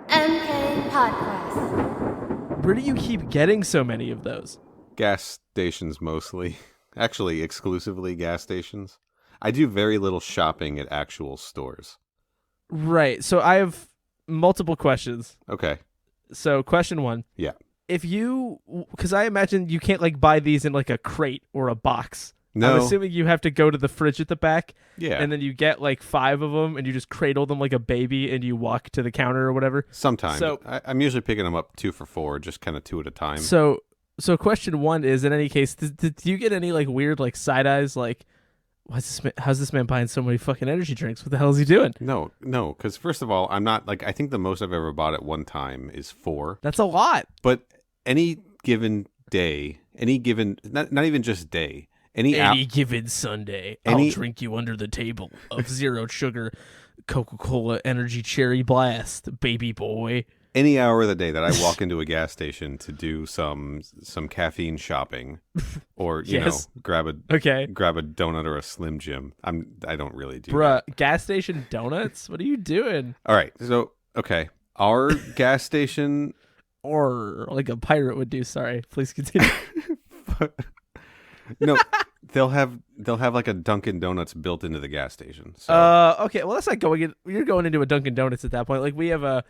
MK Podquest. Where do you keep getting so many of those? Gas stations mostly. Actually, exclusively gas stations. I do very little shopping at actual stores. Right. So I have multiple questions. Okay. So question one. Yeah. If you, because I imagine you can't like buy these in like a crate or a box. No. I'm assuming you have to go to the fridge at the back. Yeah. And then you get like 5 of them and you just cradle them like a baby and you walk to the counter or whatever. Sometimes. So I'm usually picking them up 2 for $4, just kind of 2 at a time. So question one is, in any case, do you get any like weird like side eyes like, how's this man buying so many fucking energy drinks? What the hell is he doing? No, because first of all, I'm not like, I think the most I've ever bought at one time is 4. That's a lot. But any given day, not even just day, any given Sunday, I'll drink you under the table of 0 sugar Coca-Cola Energy Cherry Blast, baby boy. Any hour of the day that I walk into a gas station to do some caffeine shopping, or you know, grab a donut or a Slim Jim. I don't really do Bruh, that. Gas station donuts? What are you doing? All right, so okay, our gas station, or like a pirate would do. Sorry, please continue. No, they'll have like a Dunkin' Donuts built into the gas station. So. Okay, well that's not going in. You're going into a Dunkin' Donuts at that point. Like we have a.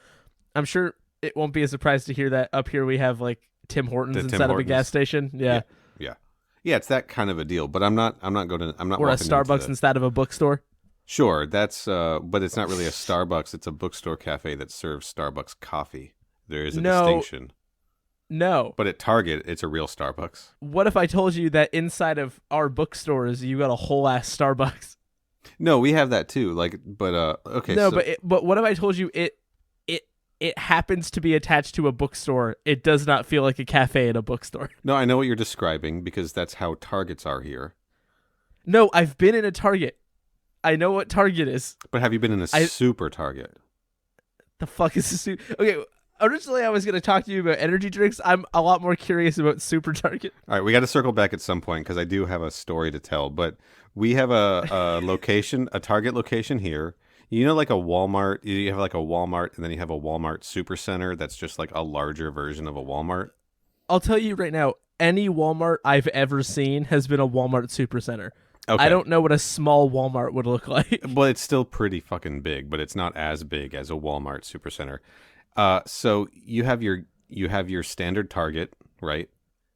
I'm sure it won't be a surprise to hear that up here we have like Tim Hortons inside of a gas station. Yeah. It's that kind of a deal. But I'm not or a walking Starbucks instead of a bookstore. Sure, that's but it's not really a Starbucks. It's a bookstore cafe that serves Starbucks coffee. There is a distinction. No. But at Target, it's a real Starbucks. What if I told you that inside of our bookstores you got a whole ass Starbucks? No, we have that too. Like, but okay. No, but what if I told you it happens to be attached to a bookstore? It does not feel like a cafe at a bookstore. No, I know what you're describing because that's how Targets are here. No, I've been in a Target. I know what Target is. But have you been in a super Target? The fuck is a super? Okay, originally I was going to talk to you about energy drinks. I'm a lot more curious about super Target. All right, we got to circle back at some point because I do have a story to tell. But we have a location, a Target location here. You know, like a Walmart, you have like a Walmart and then you have a Walmart Supercenter that's just like a larger version of a Walmart. I'll tell you right now, any Walmart I've ever seen has been a Walmart Supercenter. Okay. I don't know what a small Walmart would look like. Well, it's still pretty fucking big, but it's not as big as a Walmart Supercenter. So you have your standard Target, right?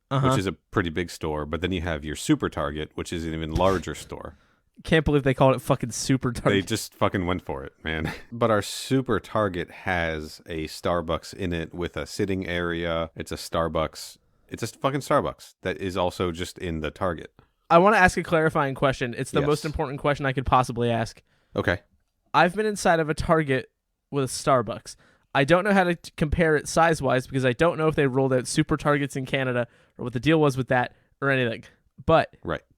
Which is a pretty big store, but then you have your Super Target, which is an even larger store. Can't believe they called it fucking Super Target. They just fucking went for it, man. But our Super Target has a Starbucks in it with a sitting area. It's a Starbucks. It's a fucking Starbucks that is also just in the Target. I want to ask a clarifying question. It's the Yes. most important question I could possibly ask. Okay. I've been inside of a Target with a Starbucks. I don't know how to compare it size-wise because I don't know if they rolled out Super Targets in Canada or what the deal was with that or anything. But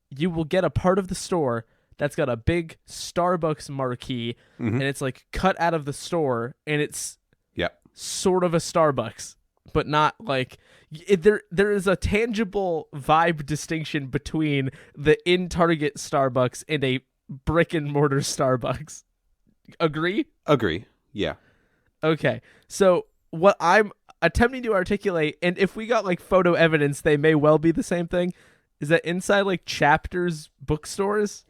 you will get a part of the store that's got a big Starbucks marquee, and it's like cut out of the store, and it's sort of a Starbucks, but not like there is a tangible vibe distinction between the in Target Starbucks and a brick and mortar Starbucks. Agree? Agree. Yeah. Okay. So what I'm attempting to articulate, and if we got like photo evidence, they may well be the same thing, is that inside like Chapters bookstores,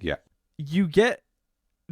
you get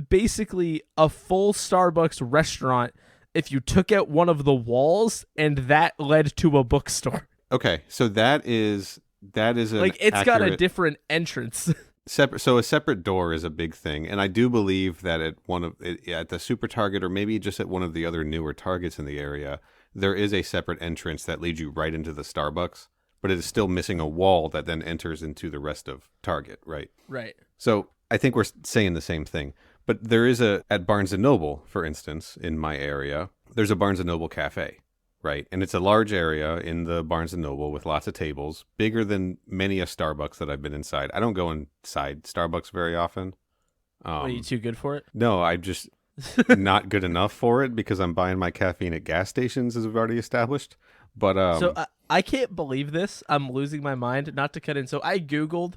basically a full Starbucks restaurant if you took out one of the walls and that led to a bookstore. Okay, so that is an like it's accurate, got a different entrance. So a separate door is a big thing, and I do believe that at the Super Target or maybe just at one of the other newer Targets in the area, there is a separate entrance that leads you right into the Starbucks, but it is still missing a wall that then enters into the rest of Target, right? Right. So I think we're saying the same thing. But there is at Barnes & Noble, for instance, in my area, there's a Barnes & Noble cafe, right? And it's a large area in the Barnes & Noble with lots of tables, bigger than many a Starbucks that I've been inside. I don't go inside Starbucks very often. Are you too good for it? No, I'm just not good enough for it because I'm buying my caffeine at gas stations, as we've already established. But so I can't believe this. I'm losing my mind. Not to cut in. So I Googled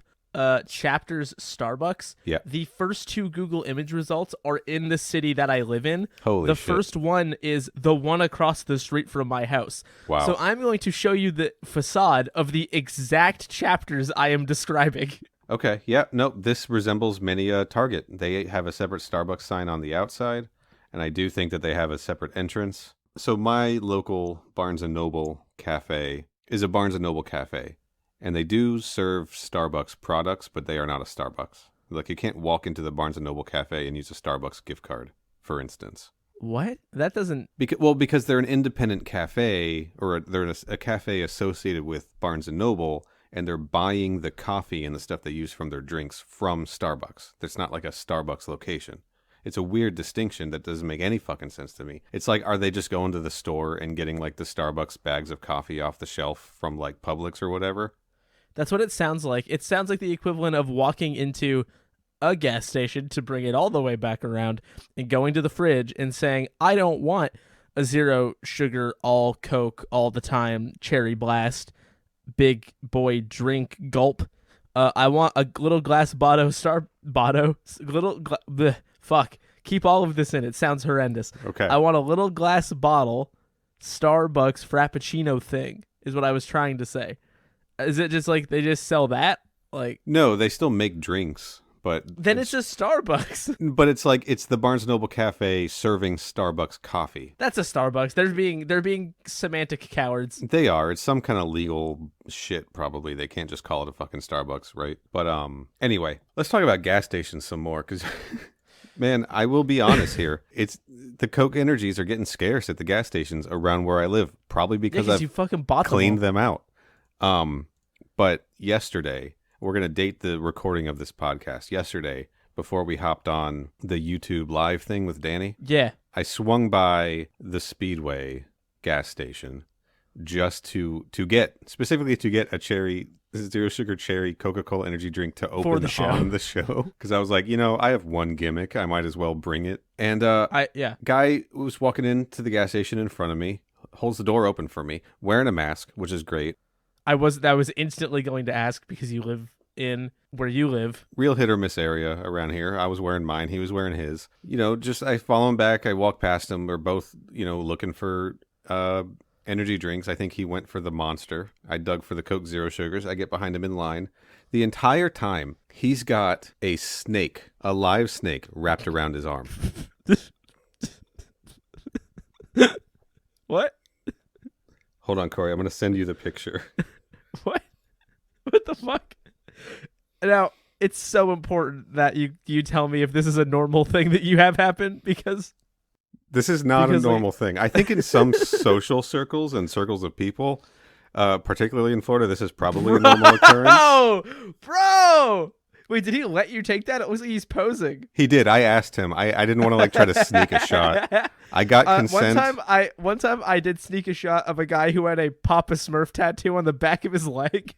Chapters Starbucks. Yeah. The first 2 Google image results are in the city that I live in. Holy the shit. first one is the one across the street from my house. Wow. So I'm going to show you the facade of the exact chapters I am describing. Okay, yeah, no, this resembles many a Target. They have a separate Starbucks sign on the outside, and I do think that they have a separate entrance. So my local Barnes & Noble cafe is a Barnes & Noble cafe, and they do serve Starbucks products, but they are not a Starbucks. Like, you can't walk into the Barnes & Noble cafe and use a Starbucks gift card, for instance. What? That doesn't... Because they're an independent cafe, or they're a cafe associated with Barnes & Noble, and they're buying the coffee and the stuff they use from their drinks from Starbucks. That's not like a Starbucks location. It's a weird distinction that doesn't make any fucking sense to me. It's like, are they just going to the store and getting like the Starbucks bags of coffee off the shelf from like Publix or whatever? That's what it sounds like. It sounds like the equivalent of walking into a gas station, to bring it all the way back around, and going to the fridge and saying, I don't want a 0 sugar, all Coke, all the time, cherry blast, big boy drink, gulp. I want a little glass fuck. Keep all of this in. It sounds horrendous. Okay. I want a little glass bottle Starbucks Frappuccino thing, is what I was trying to say. Is it just like they just sell that? Like, no, they still make drinks, but then it's just Starbucks. But it's like, it's the Barnes & Noble cafe serving Starbucks coffee. That's a Starbucks. They're being semantic cowards. They are. It's some kind of legal shit, probably. They can't just call it a fucking Starbucks, right? But anyway, let's talk about gas stations some more, because man, I will be honest here. It's the Coke Energies are getting scarce at the gas stations around where I live, probably because I've you fucking bought cleaned them out. But yesterday, we're going to date the recording of this podcast. Yesterday, before we hopped on the YouTube live thing with Danny, yeah, I swung by the Speedway gas station just to get a cherry, 0 sugar cherry Coca-Cola energy drink to open for the show. On the show. Because I was like, I have one gimmick. I might as well bring it. And guy was walking into the gas station in front of me, holds the door open for me, wearing a mask, which is great. I was instantly going to ask, because you live in where you live. Real hit or miss area around here. I was wearing mine. He was wearing his. I follow him back. I walk past him. We're both, looking for energy drinks. I think he went for the Monster. I dug for the Coke 0 sugars. I get behind him in line. The entire time, he's got a snake, a live snake, wrapped around his arm. What? Hold on, Corey. I'm going to send you the picture. What? What the fuck? Now, it's so important that you tell me if this is a normal thing that you have happen, because this is not a normal thing. I think in some social circles and circles of people, particularly in Florida, this is probably a normal occurrence. Oh, bro! Wait, did he let you take that? It looks like he's posing. He did. I asked him. I didn't want to try to sneak a shot. I got consent. One time I did sneak a shot of a guy who had a Papa Smurf tattoo on the back of his leg.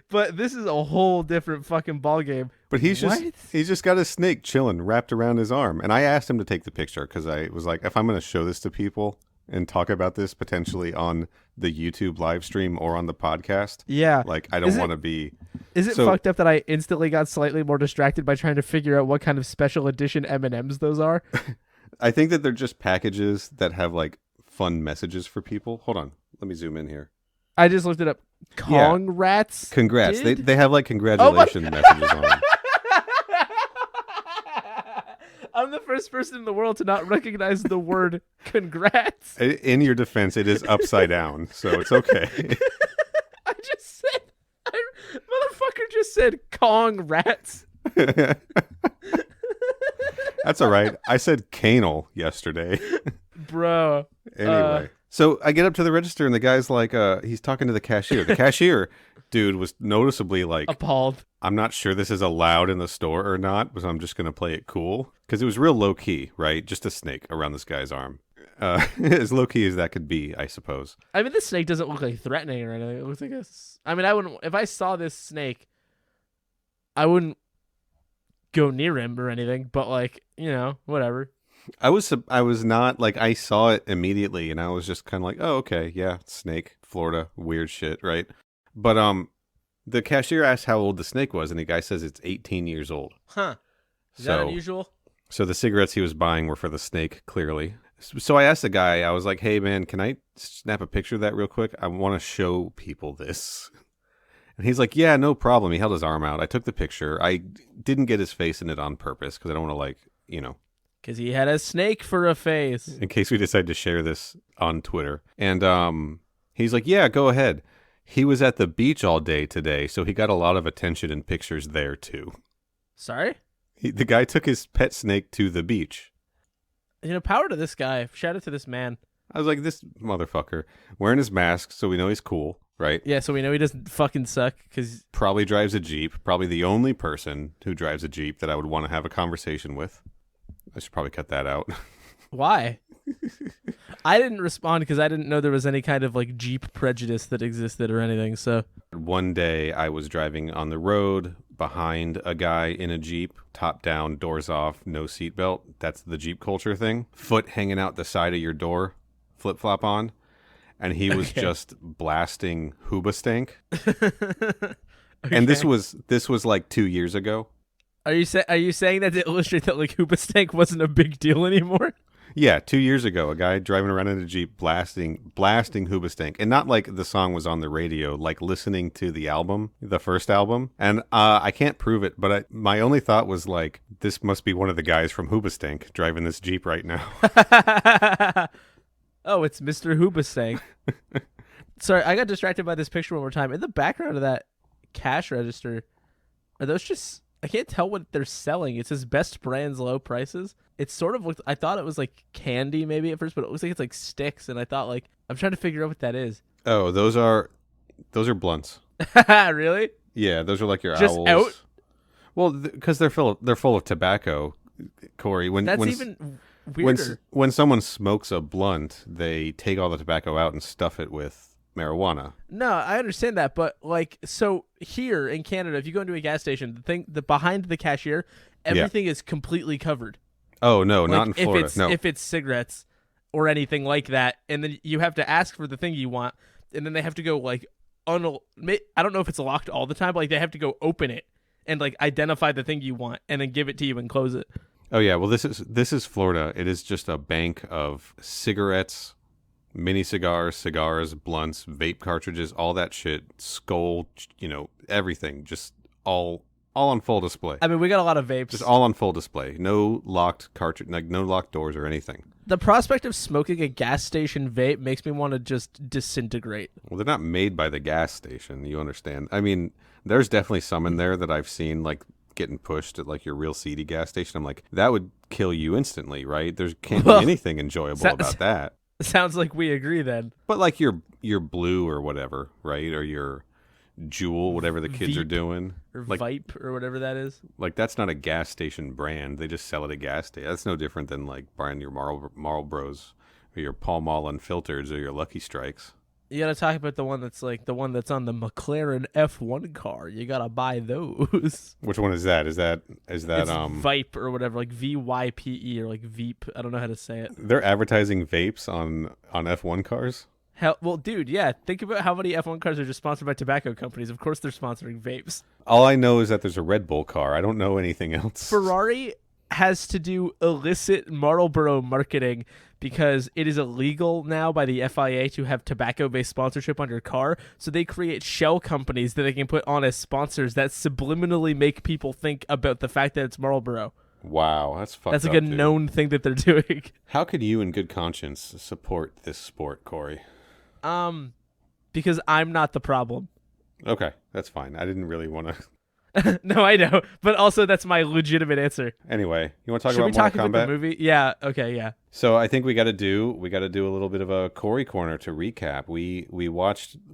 But this is a whole different fucking ballgame. But he's just got a snake chilling wrapped around his arm. And I asked him to take the picture because I was like, if I'm going to show this to people and talk about this potentially on the YouTube live stream or on the podcast, like I don't want to be. Is it fucked up that I instantly got slightly more distracted by trying to figure out what kind of special edition M&Ms those are? I think that they're just packages that have like fun messages for people. Hold on, let me zoom in here. I just looked it up. Congrats. Congrats. They have like congratulations messages on them. I'm the first person in the world to not recognize the word congrats. In your defense, it is upside down, so it's okay. Motherfucker just said congrats. That's all right. I said canal yesterday. Bro. Anyway. So I get up to the register and the guy's like, he's talking to the cashier. The cashier dude was noticeably like appalled. I'm not sure this is allowed in the store or not, but I'm just going to play it cool. Because it was real low key, right? Just a snake around this guy's arm. As low key as that could be, I suppose. I mean, this snake doesn't look like threatening or anything. It looks like I wouldn't, if I saw this snake, I wouldn't go near him or anything, but like, whatever. I was not like, I saw it immediately and I was just kind of like, oh, okay, yeah, snake, Florida, weird shit, right? But The cashier asked how old the snake was, and the guy says it's 18 years old. Huh. Is that unusual? So the cigarettes he was buying were for the snake, clearly. So I asked the guy, I was like, hey, man, can I snap a picture of that real quick? I want to show people this. And he's like, yeah, no problem. He held his arm out. I took the picture. I didn't get his face in it on purpose because I don't want to, Because he had a snake for a face. in case we decide to share this on Twitter. And he's like, yeah, go ahead. He was at the beach all day today, so he got a lot of attention and pictures there, too. Sorry? The guy took his pet snake to the beach. Power to this guy. Shout out to this man. I was like, this motherfucker wearing his mask, so we know he's cool, right? Yeah, so we know he doesn't fucking suck because Probably drives a Jeep. Probably the only person who drives a Jeep that I would want to have a conversation with. I should probably cut that out. why? I didn't respond because I didn't know there was any kind of like Jeep prejudice that existed or anything. So One day I was driving on the road behind a guy in a Jeep, top down, doors off, no seatbelt. That's the Jeep culture thing. Foot hanging out the side of your door, flip flop on. And he was just blasting Hoobastank. Okay. And this was like 2 years ago. Are you saying that to illustrate that like Hoobastank wasn't a big deal anymore? Yeah, 2 years ago, a guy driving around in a Jeep blasting Hoobastank. And not like the song was on the radio, like listening to the album, the first album. And I can't prove it, but my only thought was like, this must be one of the guys from Hoobastank driving this Jeep right now. Oh, it's Mr. Hoobastank. Sorry, I got distracted by this picture one more time. In the background of that cash register, are those just... I can't tell what they're selling. It says best brands, low prices. It sort of looked... I thought it was like candy maybe at first, but it looks like it's like sticks, and I thought like... I'm trying to figure out what that is. Oh, those are blunts. Really? Yeah, those are like your just owls. Out? Well, because they're full of tobacco, Corey. That's even weirder. When someone smokes a blunt, they take all the tobacco out and stuff it with marijuana. No, I understand that, but like, so here in Canada, if you go into a gas station, the behind the cashier, everything is completely covered. Oh no, like, not in Florida. If it's cigarettes or anything like that, and then you have to ask for the thing you want, and then they have to go like I don't know if it's locked all the time, but like they have to go open it and like identify the thing you want and then give it to you and close it. Oh yeah, well this is Florida. It is just a bank of cigarettes, mini cigars, blunts, vape cartridges, all that shit, Skoal, everything, just all on full display. I mean, we got a lot of vapes. Just all on full display. No locked cartridge, like no locked doors or anything. The prospect of smoking a gas station vape makes me want to just disintegrate. Well, they're not made by the gas station, you understand. I mean, there's definitely some in there that I've seen like getting pushed at like your real seedy gas station. I'm like, that would kill you instantly, right? There can't be anything enjoyable about that. Sounds like we agree then. But like your blue or whatever, right? Or your Jewel, whatever the kids are doing. Or like, Vipe or whatever that is. Like that's not a gas station brand. They just sell it at gas station. That's no different than like buying your Marlboros or your Pall Mall Unfiltereds or your Lucky Strikes. You gotta talk about the one that's on the McLaren F1 car. You gotta buy those. Which one is that? Is that it's Vipe or whatever, like VYPE or like Veep. I don't know how to say it. They're advertising vapes on F1 cars? Hell, well, dude, yeah. Think about how many F1 cars are just sponsored by tobacco companies. Of course, they're sponsoring vapes. All I know is that there's a Red Bull car. I don't know anything else. Ferrari has to do illicit Marlboro marketing because it is illegal now by the FIA to have tobacco-based sponsorship on your car. So they create shell companies that they can put on as sponsors that subliminally make people think about the fact that it's Marlboro. Wow, that's fucked up. That's like a known thing that they're doing. How could you in good conscience support this sport, Corey? Because I'm not the problem. Okay, that's fine. I didn't really want to. No, I know, but also that's my legitimate answer. Anyway, you want to talk Should about we talk Mortal Kombat? about the movie? Yeah. Okay. Yeah. So I think we got to do a little bit of a Corey corner to recap. We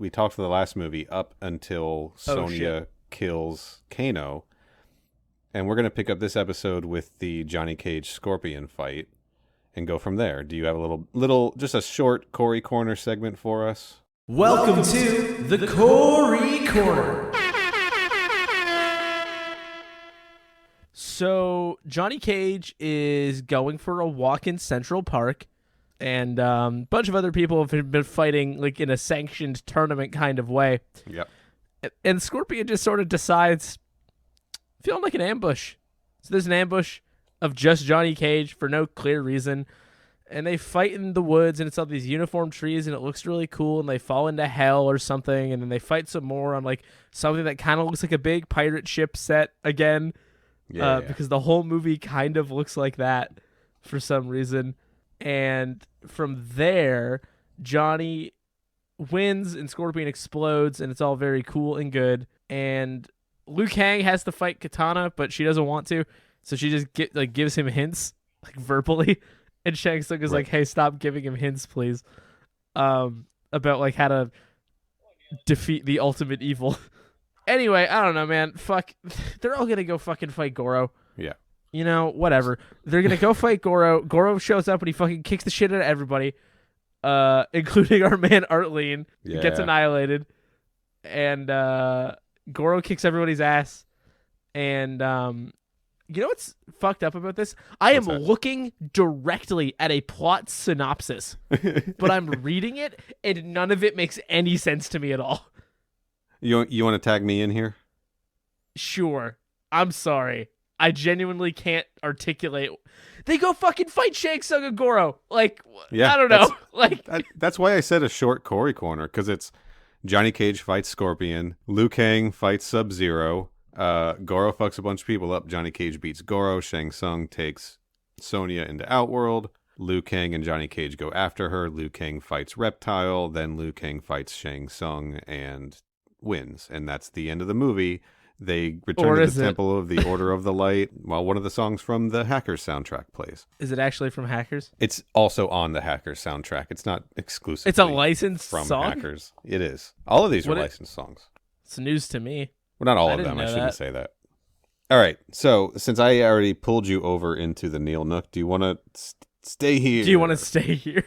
talked for the last movie up until Sonya kills Kano, and we're gonna pick up this episode with the Johnny Cage Scorpion fight and go from there. Do you have a little just a short Corey corner segment for us? Welcome to the Corey Corner. So Johnny Cage is going for a walk in Central Park, and a bunch of other people have been fighting like in a sanctioned tournament kind of way. Yep. And Scorpion just sort of decides, feeling like an ambush. So there's an ambush of just Johnny Cage for no clear reason. And they fight in the woods, and it's all these uniform trees, and it looks really cool, and they fall into hell or something, and then they fight some more on like something that kind of looks like a big pirate ship set again. Yeah. Because the whole movie kind of looks like that for some reason. And from there, Johnny wins and Scorpion explodes, and it's all very cool and good. And Liu Kang has to fight Katana, but she doesn't want to, so she just gives him hints like verbally. And Shang Tsung is like, "Hey, stop giving him hints, please." About like how to defeat the ultimate evil. Anyway, I don't know, man. Fuck, they're all gonna go fucking fight Goro. Yeah. You know, whatever. They're gonna go fight Goro. Goro shows up and he fucking kicks the shit out of everybody, including our man Earthrealm. Yeah. He gets annihilated, and Goro kicks everybody's ass. And you know what's fucked up about this? I am looking directly at a plot synopsis, but I'm reading it, and none of it makes any sense to me at all. You want to tag me in here? Sure. I'm sorry. I genuinely can't articulate. They go fucking fight Shang Tsung and Goro. Like, yeah, I don't know. That's why I said a short Corey corner, because it's Johnny Cage fights Scorpion, Liu Kang fights Sub-Zero, Goro fucks a bunch of people up, Johnny Cage beats Goro, Shang Tsung takes Sonya into Outworld, Liu Kang and Johnny Cage go after her, Liu Kang fights Reptile, then Liu Kang fights Shang Tsung and wins. And that's the end of the movie. They return to the Temple of the Order of the Light while one of the songs from the Hackers soundtrack plays. Is it actually from Hackers? It's also on the Hackers soundtrack. It's not exclusive. It's a licensed from song? Hackers. It is. All of these are licensed songs. It's news to me. Well, not all of them. I shouldn't say that. All right. So, since I already pulled you over into the Neil Nook, do you want to stay here? Do you want to stay here?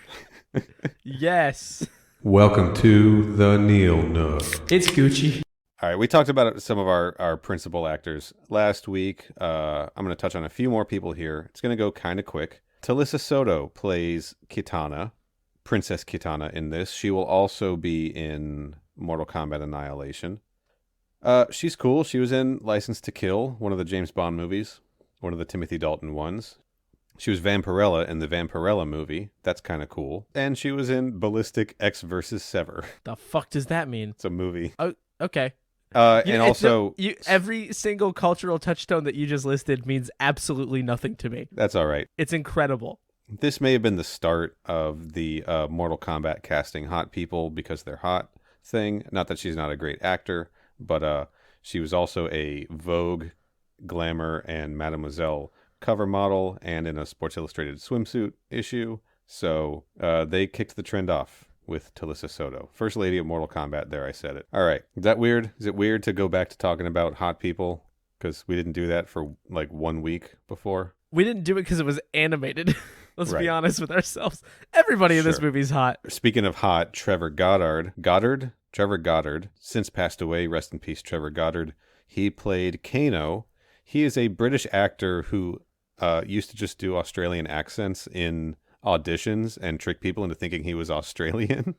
Yes. Welcome to the Neil Nook. It's Gucci. All right. We talked about some of our principal actors last week. I'm going to touch on a few more people here. It's going to go kind of quick. Talisa Soto plays Kitana, Princess Kitana in this. She will also be in Mortal Kombat Annihilation. She's cool. She was in License to Kill, one of the James Bond movies, one of the Timothy Dalton ones. She was Vampirella in the Vampirella movie. That's kind of cool. And she was in Ballistic X vs. Sever. The fuck does that mean? It's a movie. Oh, okay. And also... every single cultural touchstone that you just listed means absolutely nothing to me. That's all right. It's incredible. This may have been the start of the Mortal Kombat casting hot people because they're hot thing. Not that she's not a great actor, but she was also a Vogue, Glamour, and Mademoiselle cover model and in a Sports Illustrated swimsuit issue. So they kicked the trend off with Talisa Soto. First lady of Mortal Kombat, there I said it. All right. Is that weird? Is it weird to go back to talking about hot people? Because we didn't do that for like 1 week before. We didn't do it because it was animated. Let's be honest with ourselves. Everybody in this movie's hot. Speaking of hot, Trevor Goddard, since passed away. Rest in peace, Trevor Goddard. He played Kano. He is a British actor who used to just do Australian accents in auditions and trick people into thinking he was Australian.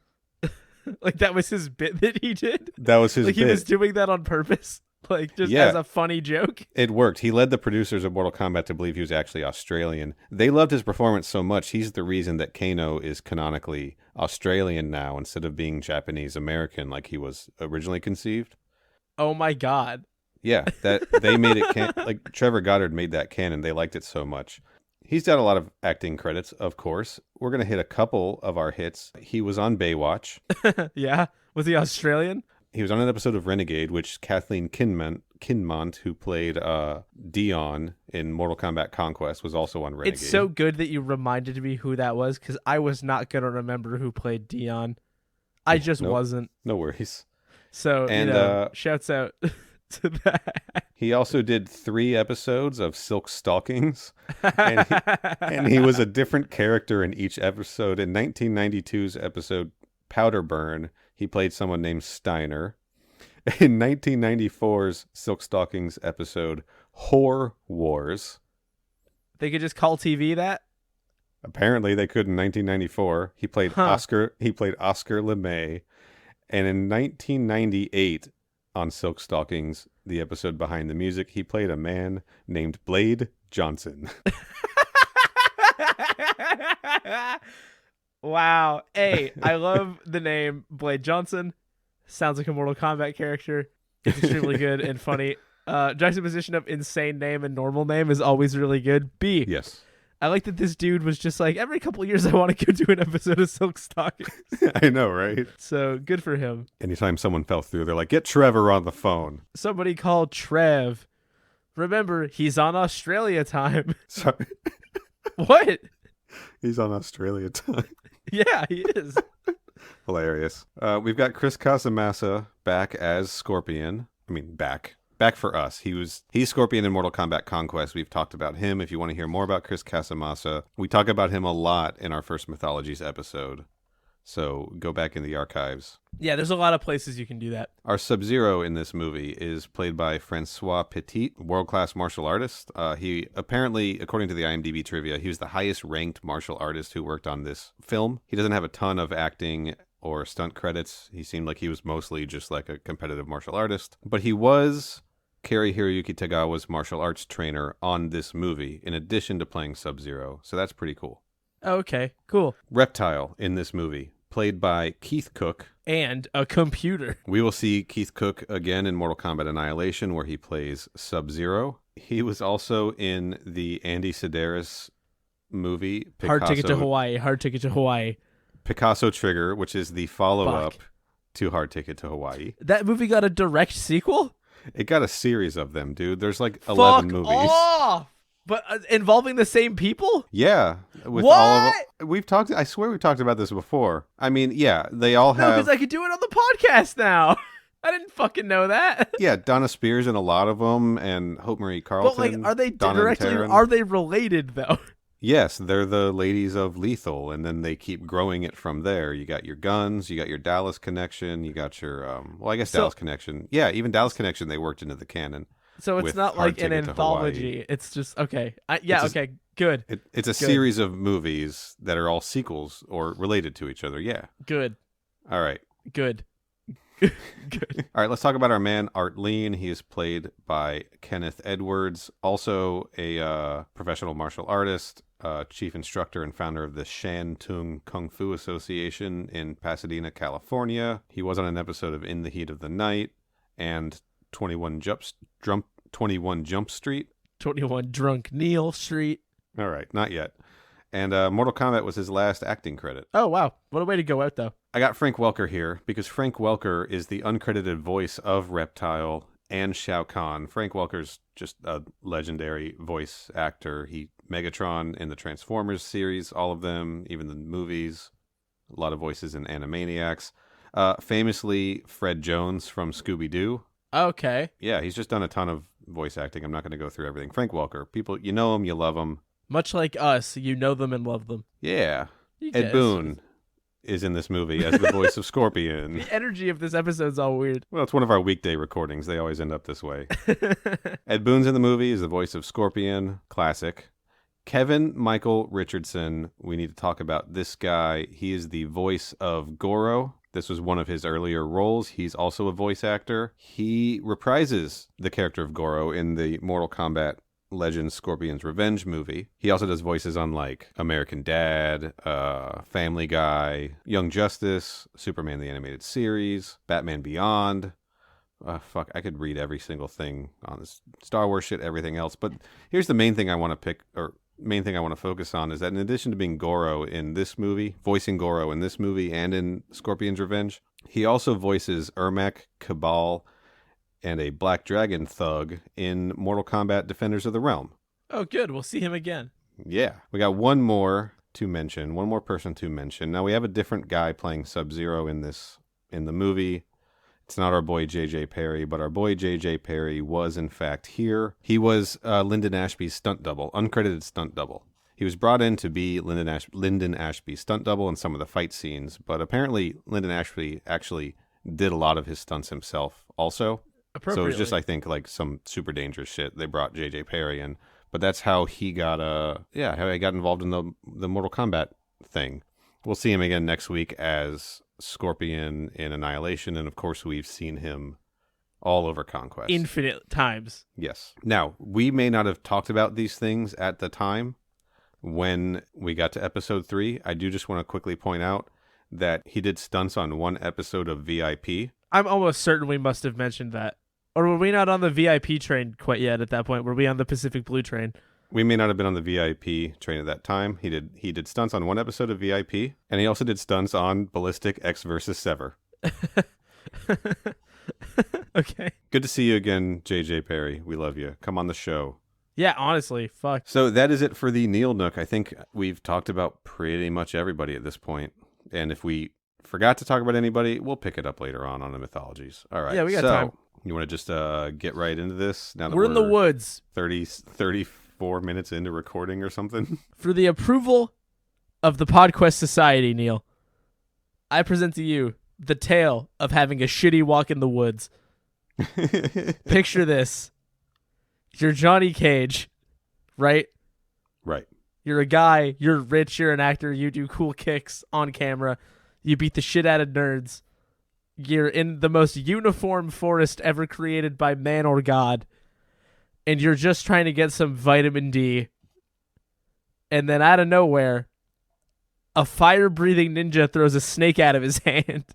Like that was his bit that he did? That was his bit. He was doing that on purpose? Like just as a funny joke? It worked. He led the producers of Mortal Kombat to believe he was actually Australian. They loved his performance so much, he's the reason that Kano is canonically Australian now instead of being Japanese-American like he was originally conceived. Oh my God. Yeah, that they made it like Trevor Goddard made that canon. They liked it so much. He's got a lot of acting credits, of course. We're going to hit a couple of our hits. He was on Baywatch. Yeah? Was he Australian? He was on an episode of Renegade, which Kathleen Kinmont, who played Dion in Mortal Kombat Conquest, was also on Renegade. It's so good that you reminded me who that was, because I was not going to remember who played Dion. I just wasn't. No worries. So, shouts out to that. He also did 3 episodes of Silk Stalkings, and he was a different character in each episode. In 1992's episode Powder Burn, he played someone named Steiner. In 1994's Silk Stalkings episode Whore Wars. They could just call TV that? Apparently they could in 1994. He played Oscar LeMay. And in 1998, on Silk Stockings, the episode Behind the Music, he played a man named Blade Johnson. Wow. Hey, I love the name Blade Johnson. Sounds like a Mortal Kombat character. It's extremely good and funny. Juxtaposition of insane name and normal name is always really good. B. Yes. I like that this dude was just like, every couple of years I want to go do an episode of Silk Stockings. I know, right? So good for him. Anytime someone fell through, they're like, get Trevor on the phone. Somebody called Trev. Remember, he's on Australia time. Sorry. What? He's on Australia time. Yeah, he is. Hilarious. We've got Chris Casamassa back as Scorpion. I mean, back for us. He's Scorpion in Mortal Kombat Conquest. We've talked about him. If you want to hear more about Chris Casamassa, we talk about him a lot in our First Mythologies episode. So go back in the archives. Yeah, there's a lot of places you can do that. Our Sub-Zero in this movie is played by Francois Petit, world-class martial artist. He apparently, according to the IMDb trivia, he was the highest-ranked martial artist who worked on this film. He doesn't have a ton of acting or stunt credits. He seemed like he was mostly just like a competitive martial artist. But he was Kari Hiroyuki Tagawa's martial arts trainer on this movie, in addition to playing Sub-Zero. So that's pretty cool. Okay, cool. Reptile in this movie, played by Keith Cook. And a computer. We will see Keith Cook again in Mortal Kombat Annihilation, where he plays Sub-Zero. He was also in the Andy Sedaris movie, Hard Ticket to Hawaii. Picasso Trigger, which is the follow-up to Hard Ticket to Hawaii. That movie got a direct sequel? It got a series of them, dude. There's like 11 movies. Off! But involving the same people? Yeah. With what? All of them. I swear we've talked about this before. I mean, yeah, they all have... No, because I could do it on the podcast now. I didn't fucking know that. Yeah, Donna Spears in a lot of them, and Hope Marie Carlton. But, like, are they Donna directly... Are they related, though? Yes, they're the ladies of Lethal, and then they keep growing it from there. You got your Guns, you got your Dallas Connection, you got your... Dallas Connection. Yeah, even Dallas Connection, they worked into the canon. So it's not like an anthology. It's just, okay. Good. It's a series of movies that are all sequels or related to each other. Yeah. Good. All right. Good. Good. All right, let's talk about our man, Art Lean. He is played by Kenneth Edwards, also a professional martial artist, chief instructor and founder of the Shan Tung Kung Fu Association in Pasadena, California. He was on an episode of In the Heat of the Night and 21 Jump Street. 21 Drunk Neil Street. All right, not yet. And Mortal Kombat was his last acting credit. Oh, wow. What a way to go out, though. I got Frank Welker here because Frank Welker is the uncredited voice of Reptile and Shao Kahn. Frank Welker's just a legendary voice actor. He Megatron in the Transformers series, all of them, even the movies. A lot of voices in Animaniacs. Famously, Fred Jones from Scooby-Doo. Okay. Yeah, he's just done a ton of voice acting. I'm not going to go through everything. Frank Welker. People, you know him, you love him. Much like us, you know them and love them. Yeah. Ed Boon is in this movie as the voice of Scorpion. The energy of this episode's all weird. Well, it's one of our weekday recordings. They always end up this way. Ed Boon's in the movie, is the voice of Scorpion. Classic. Kevin Michael Richardson. We need to talk about this guy. He is the voice of Goro. This was one of his earlier roles. He's also a voice actor. He reprises the character of Goro in the Mortal Kombat Legends Scorpion's Revenge movie. He also does voices on like American Dad, Family Guy, Young Justice, Superman the Animated Series, Batman Beyond. I could read every single thing on this Star Wars shit, everything else. But here's the main thing I want to focus on is that in addition to being Goro in this movie, voicing Goro in this movie and in Scorpion's Revenge, he also voices Ermac, Cabal, and a Black Dragon thug in Mortal Kombat Defenders of the Realm. Oh, good. We'll see him again. Yeah. We got one more person to mention. Now, we have a different guy playing Sub-Zero in the movie. It's not our boy J.J. Perry, but our boy J.J. Perry was, in fact, here. He was Lyndon Ashby's stunt double, uncredited stunt double. He was brought in to be Lyndon Ashby's stunt double in some of the fight scenes, but apparently Lyndon Ashby actually did a lot of his stunts himself also. So it was just, I think, like some super dangerous shit. They brought J.J. Perry in, but that's how he got involved in the Mortal Kombat thing. We'll see him again next week as Scorpion in Annihilation, and of course we've seen him all over Conquest. Infinite times. Yes. Now, we may not have talked about these things at the time when we got to episode 3. I do just want to quickly point out that he did stunts on one episode of VIP. I'm almost certain we must have mentioned that. Or were we not on the VIP train quite yet at that point? Were we on the Pacific Blue train? We may not have been on the VIP train at that time. He did stunts on one episode of VIP, and he also did stunts on Ballistic X versus Sever. Okay. Good to see you again, JJ Perry. We love you. Come on the show. Yeah, honestly, fuck. So that is it for the Neil Nook. I think we've talked about pretty much everybody at this point. And if we forgot to talk about anybody, we'll pick it up later on the mythologies. All right. Yeah, we got time. You want to just get right into this? Now that we're in the woods. 34 minutes into recording or something? For the approval of the Podquest Society, Neil, I present to you the tale of having a shitty walk in the woods. Picture this. You're Johnny Cage, right? Right. You're a guy, you're rich, you're an actor, you do cool kicks on camera, you beat the shit out of nerds. You're in the most uniform forest ever created by man or God, and you're just trying to get some vitamin D. And then out of nowhere, a fire-breathing ninja throws a snake out of his hand.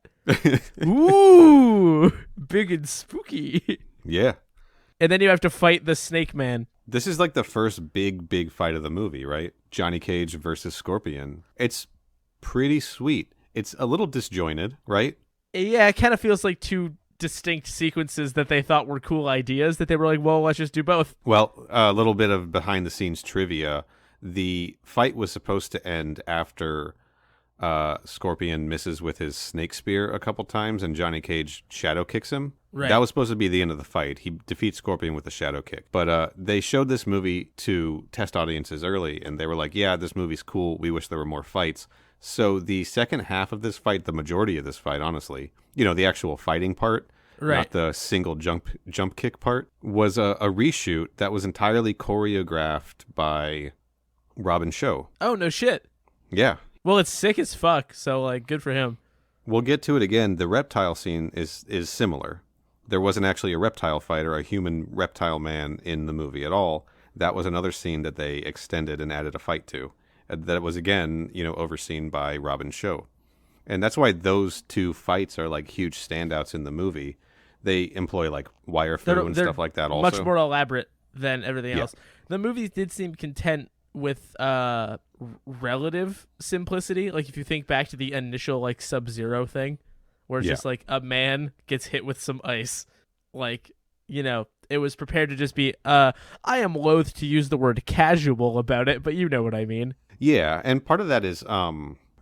Ooh, big and spooky. Yeah. And then you have to fight the Snake Man. This is like the first big fight of the movie, right? Johnny Cage versus Scorpion. It's pretty sweet. It's a little disjointed, right? Yeah, it kind of feels like two distinct sequences that they thought were cool ideas that they were like, well, let's just do both. Well, a little bit of behind-the-scenes trivia. The fight was supposed to end after Scorpion misses with his snake spear a couple times and Johnny Cage shadow kicks him. Right. That was supposed to be the end of the fight. He defeats Scorpion with a shadow kick. But they showed this movie to test audiences early, and they were like, yeah, this movie's cool. We wish there were more fights. So the second half of this fight, the majority of this fight, honestly, the actual fighting part, right, not the single jump kick part, was a reshoot that was entirely choreographed by Robin Show. Oh, no shit. Yeah. Well, it's sick as fuck, so, like, good for him. We'll get to it again. The reptile scene is similar. There wasn't actually a reptile fight or a human reptile man in the movie at all. That was another scene that they extended and added a fight to. That was, again, overseen by Robin Show. And that's why those two fights are, like, huge standouts in the movie. They employ, like, wire foo and stuff like that also. Much more elaborate than everything else. The movie did seem content with relative simplicity. Like, if you think back to the initial, like, Sub-Zero thing, where it's just, like, a man gets hit with some ice. Like, it was prepared to just be, I am loath to use the word casual about it, but you know what I mean. Yeah, and part of that is,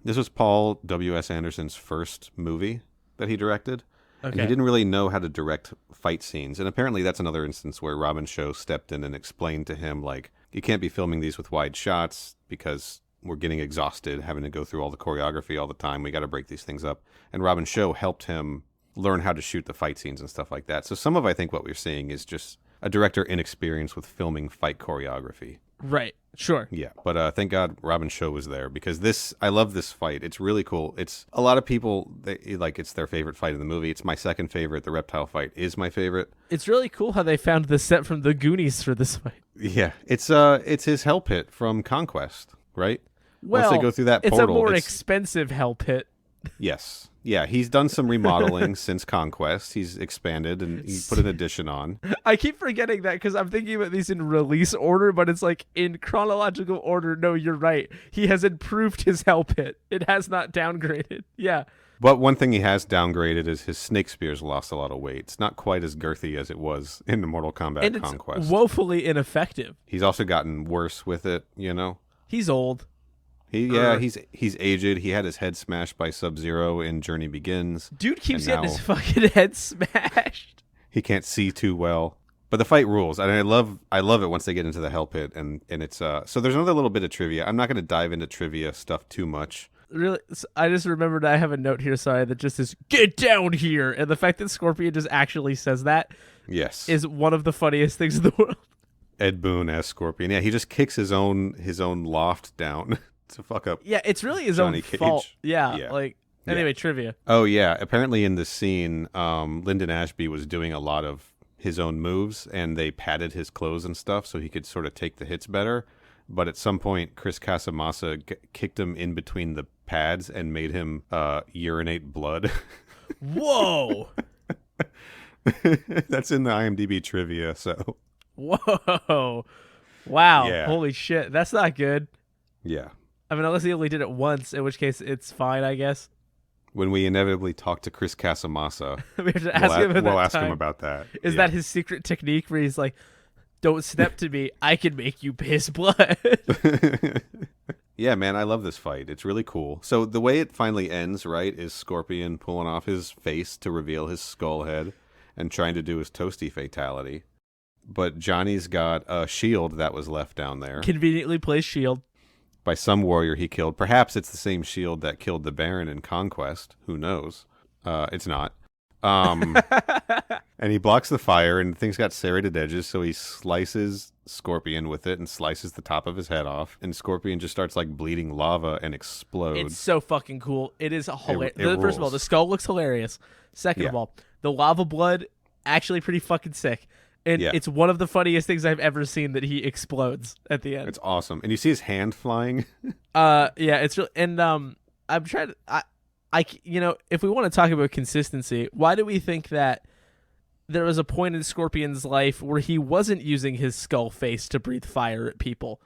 this was Paul W.S. Anderson's first movie that he directed. Okay. And he didn't really know how to direct fight scenes. And apparently that's another instance where Robin Show stepped in and explained to him, like, you can't be filming these with wide shots because we're getting exhausted having to go through all the choreography all the time. We got to break these things up. And Robin Show helped him learn how to shoot the fight scenes and stuff like that. So some of, I think, what we're seeing is just a director inexperienced with filming fight choreography. Right. Sure. Yeah. But thank God Robin Show was there because I love this fight. It's really cool. It's a lot of people, it's their favorite fight in the movie. It's my second favorite. The reptile fight is my favorite. It's really cool how they found the set from the Goonies for this fight. Yeah. It's his hell pit from Conquest, right? Well, once they go through that portal, it's a more expensive hell pit. Yes. Yeah, he's done some remodeling since Conquest. He's expanded and he put an addition on. I keep forgetting that because I'm thinking about these in release order, but it's like in chronological order. No, you're right. He has improved his hell pit. It has not downgraded. Yeah. But one thing he has downgraded is his snake spears lost a lot of weight. It's not quite as girthy as it was in the Mortal Kombat Conquest. It's woefully ineffective. He's also gotten worse with it, He's old. He's aged. He had his head smashed by Sub-Zero in Journey Begins. Dude keeps getting his fucking head smashed. He can't see too well. But the fight rules. And I love it once they get into the hell pit and it's so there's another little bit of trivia. I'm not going to dive into trivia stuff too much. Really, I just remembered I have a note here, sorry, that just says, "Get down here." And the fact that Scorpion just actually says that is one of the funniest things in the world. Ed Boon as Scorpion. Yeah, he just kicks his own loft down. To fuck up. Yeah, it's really his Johnny own Cage. fault. Yeah, like Anyway, trivia. Oh, yeah. Apparently in this scene, Lyndon Ashby was doing a lot of his own moves, and they padded his clothes and stuff so he could sort of take the hits better. But at some point, Chris Casamassa kicked him in between the pads and made him urinate blood. Whoa! That's in the IMDb trivia, so. Whoa! Wow! Yeah. Holy shit! That's not good. Yeah. I mean, unless he only did it once, in which case it's fine, I guess. When we inevitably talk to Chris Casamassa, We have to ask him. we'll ask him about that. Is that his secret technique where he's like, "Don't step to me. I can make you piss blood." Yeah, man, I love this fight. It's really cool. So the way it finally ends, right, is Scorpion pulling off his face to reveal his skull head and trying to do his toasty fatality. But Johnny's got a shield that was left down there Conveniently placed shield. by some warrior he killed. Perhaps it's the same shield that killed the Baron in Conquest. Who knows? It's not. And he blocks the fire, and things got serrated edges, so he slices Scorpion with it and slices the top of his head off, and Scorpion just starts like bleeding lava and explodes. It's so fucking cool. It is hilarious. It First of all, rules. the skull looks hilarious. Second of all, the lava blood actually pretty fucking sick. And it's one of the funniest things I've ever seen that he explodes at the end. It's awesome. And you see his hand flying. Yeah, it's really, and I'm trying to if we want to talk about consistency, why do we think that there was a point in Scorpion's life where he wasn't using his skull face to breathe fire at people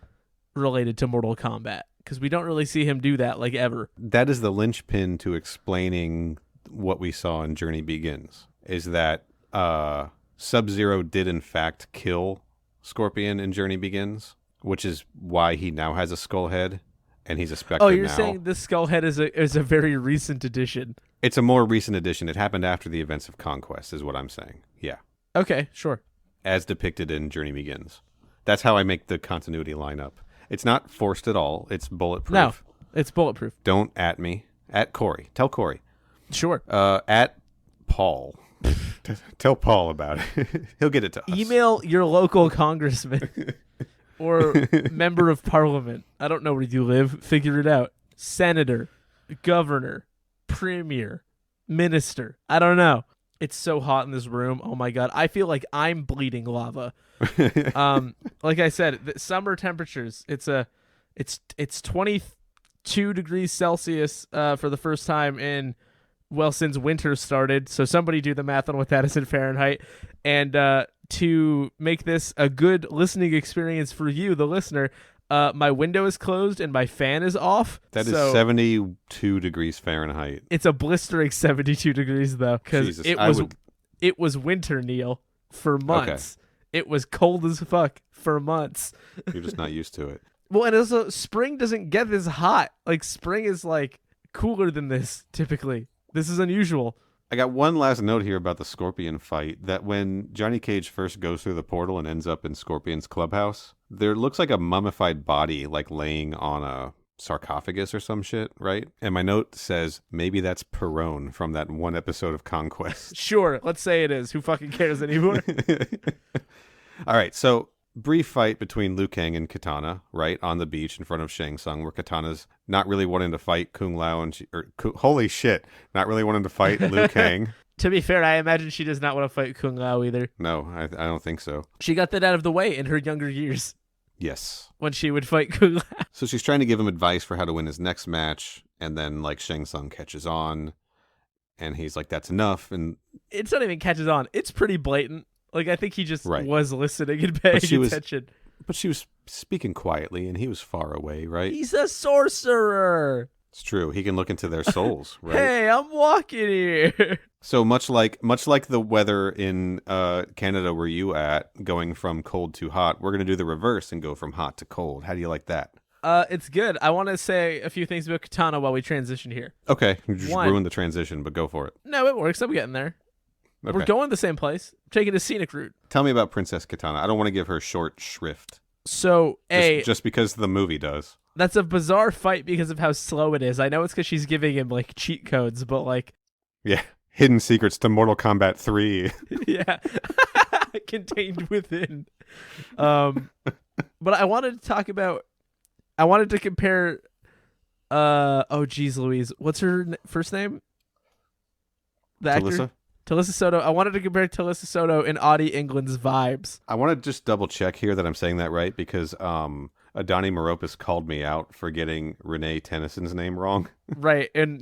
related to Mortal Kombat? Because we don't really see him do that like ever. That is the linchpin to explaining what we saw in Journey Begins, is that Sub-Zero did in fact kill Scorpion in Journey Begins, which is why he now has a skull head, and he's a Spectre now. Oh, you're saying this skull head is a very recent addition. It's a more recent addition. It happened after the events of Conquest, is what I'm saying. Yeah. Okay, sure. As depicted in Journey Begins. That's how I make the continuity line up. It's not forced at all. It's bulletproof. No, it's bulletproof. Don't at me. At Corey. Tell Corey. Sure. At Paul. Tell Paul about it. He'll get it to us. Email your local congressman or member of parliament. I don't know where you live. Figure it out. Senator, governor, premier, minister. I don't know. It's so hot in this room. Oh my God. I feel like I'm bleeding lava. Like I said, the summer temperatures, it's 22 degrees Celsius for the first time since winter started. So somebody do the math on what that is in Fahrenheit. And to make this a good listening experience for you, the listener, my window is closed and my fan is off. That is 72 degrees Fahrenheit. It's a blistering 72 degrees, though, because it was winter, Neil, for months. Okay. It was cold as fuck for months. You're just not used to it. Well, and also, spring doesn't get this hot. Like, spring is, like, cooler than this, typically. This is unusual. I got one last note here about the Scorpion fight, that when Johnny Cage first goes through the portal and ends up in Scorpion's clubhouse, there looks like a mummified body, like, laying on a sarcophagus or some shit, right? And my note says, maybe that's Perone from that one episode of Conquest. Sure, let's say it is. Who fucking cares anymore? All right, so brief fight between Liu Kang and Katana, right, on the beach in front of Shang Tsung, where Katana's not really wanting to fight Kung Lao, holy shit, not really wanting to fight Liu Kang. To be fair, I imagine she does not want to fight Kung Lao either. No, I don't think so. She got that out of the way in her younger years. Yes. When she would fight Kung Lao. So she's trying to give him advice for how to win his next match, and then, like, Shang Tsung catches on, and he's like, that's enough, and... It's not even catches on. It's pretty blatant. Like, I think he just was listening and paying attention. But she was speaking quietly, and he was far away, right? He's a sorcerer. It's true. He can look into their souls, right? Hey, I'm walking here. So much like the weather in Canada where you at, going from cold to hot, we're going to do the reverse and go from hot to cold. How do you like that? It's good. I want to say a few things about Katana while we transition here. Okay. You just ruined the transition, but go for it. No, it works. I'm getting there. Okay. We're going the same place. We're taking a scenic route. Tell me about Princess Katana. I don't want to give her short shrift. So, just because the movie does. That's a bizarre fight because of how slow it is. I know it's because she's giving him, like, cheat codes, but, like... Yeah. Hidden secrets to Mortal Kombat 3. Yeah. Contained within. But I wanted to compare Oh, geez, Louise. What's her first name? The actor? Talissa? Talissa Soto. I wanted to compare Talissa Soto and Audie England's vibes. I want to just double check here that I'm saying that right because Adani Meropis called me out for getting Renee Tennyson's name wrong. Right, and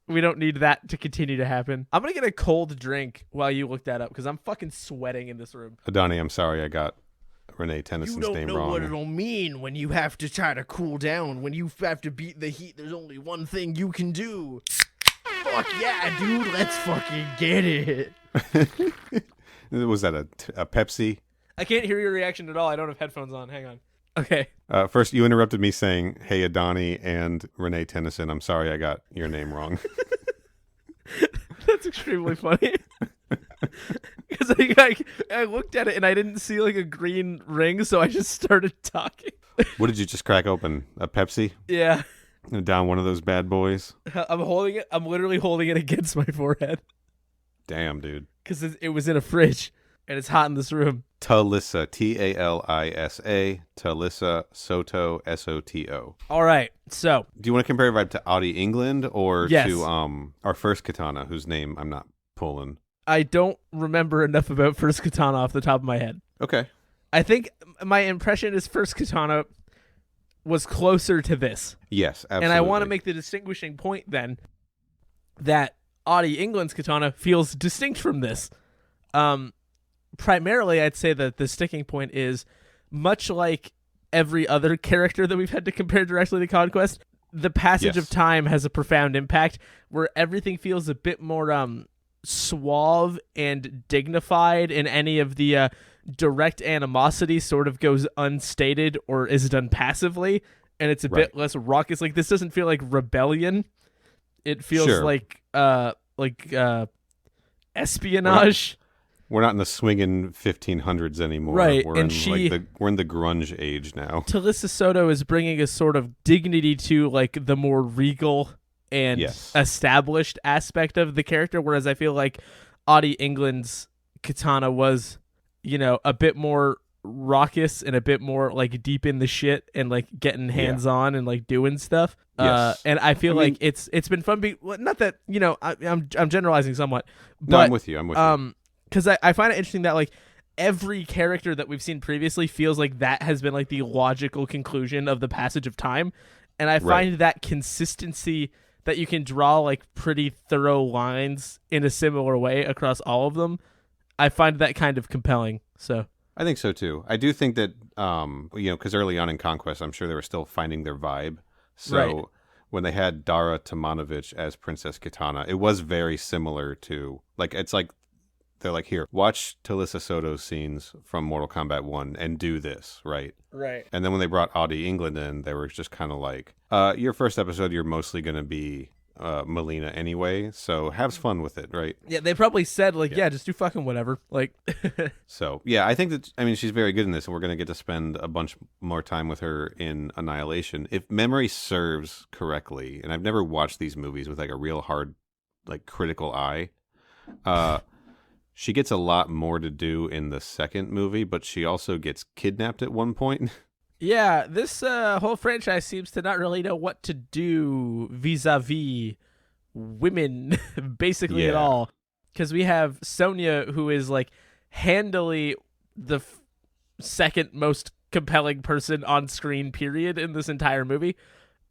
we don't need that to continue to happen. I'm gonna get a cold drink while you look that up because I'm fucking sweating in this room. Adani, I'm sorry I got Renee Tennyson's name wrong. You don't know what it'll mean when you have to try to cool down. When you have to beat the heat, there's only one thing you can do. Fuck yeah, dude, let's fucking get it. Was that a Pepsi? I can't hear your reaction at all. I don't have headphones on. Hang on. Okay. First, you interrupted me saying, hey, Adani and Renee Tennyson, I'm sorry I got your name wrong. That's extremely funny. Because I looked at it and I didn't see like a green ring, so I just started talking. What did you just crack open? A Pepsi? Yeah. Down one of those bad boys? I'm holding it. I'm literally holding it against my forehead. Damn, dude. Because it was in a fridge and it's hot in this room. Talissa, Talisa, Talissa Soto, Soto. All right, so. Do you want to compare vibe to Audie England or yes. to our first Katana, whose name I'm not pulling? I don't remember enough about First Katana off the top of my head. Okay. I think my impression is First Katana was closer to this. Yes, absolutely. And I want to make the distinguishing point then that Audie England's Katana feels distinct from this. Primarily, I'd say that the sticking point is much like every other character that we've had to compare directly to Conquest, the passage of time has a profound impact where everything feels a bit more suave and dignified, and any of the direct animosity sort of goes unstated or is done passively, and it's a bit less raucous. Like, this doesn't feel like rebellion. It feels like espionage. We're not in the swinging 1500s anymore. Right, we're in the grunge age now. Talissa Soto is bringing a sort of dignity to like the more regal and established aspect of the character, whereas I feel like Audie England's Katana was, a bit more raucous and a bit more like deep in the shit and like getting hands on and like doing stuff. And I feel like it's been fun. Not that I'm generalizing somewhat, but no, I'm with you. Because I find it interesting that like every character that we've seen previously feels like that has been like the logical conclusion of the passage of time, and I find that consistency that you can draw like pretty thorough lines in a similar way across all of them. I find that kind of compelling. So I think so too. I do think that because early on in Conquest, I'm sure they were still finding their vibe. So when they had Dara Tomanovic as Princess Katana, it was very similar to they're like, here, watch Talissa Soto's scenes from Mortal Kombat 1 and do this, right? Right. And then when they brought Audie England in, they were just kind of like, your first episode, you're mostly going to be Melina anyway, so have fun with it, right? Yeah, they probably said, like, just do fucking whatever. Like, So, yeah, I think that, she's very good in this, and we're going to get to spend a bunch more time with her in Annihilation. If memory serves correctly, and I've never watched these movies with, like, a real hard, like, critical eye, she gets a lot more to do in the second movie, but she also gets kidnapped at one point. Yeah, this whole franchise seems to not really know what to do vis-a-vis women, basically at all. Because we have Sonya, who is like handily the second most compelling person on screen, period, in this entire movie.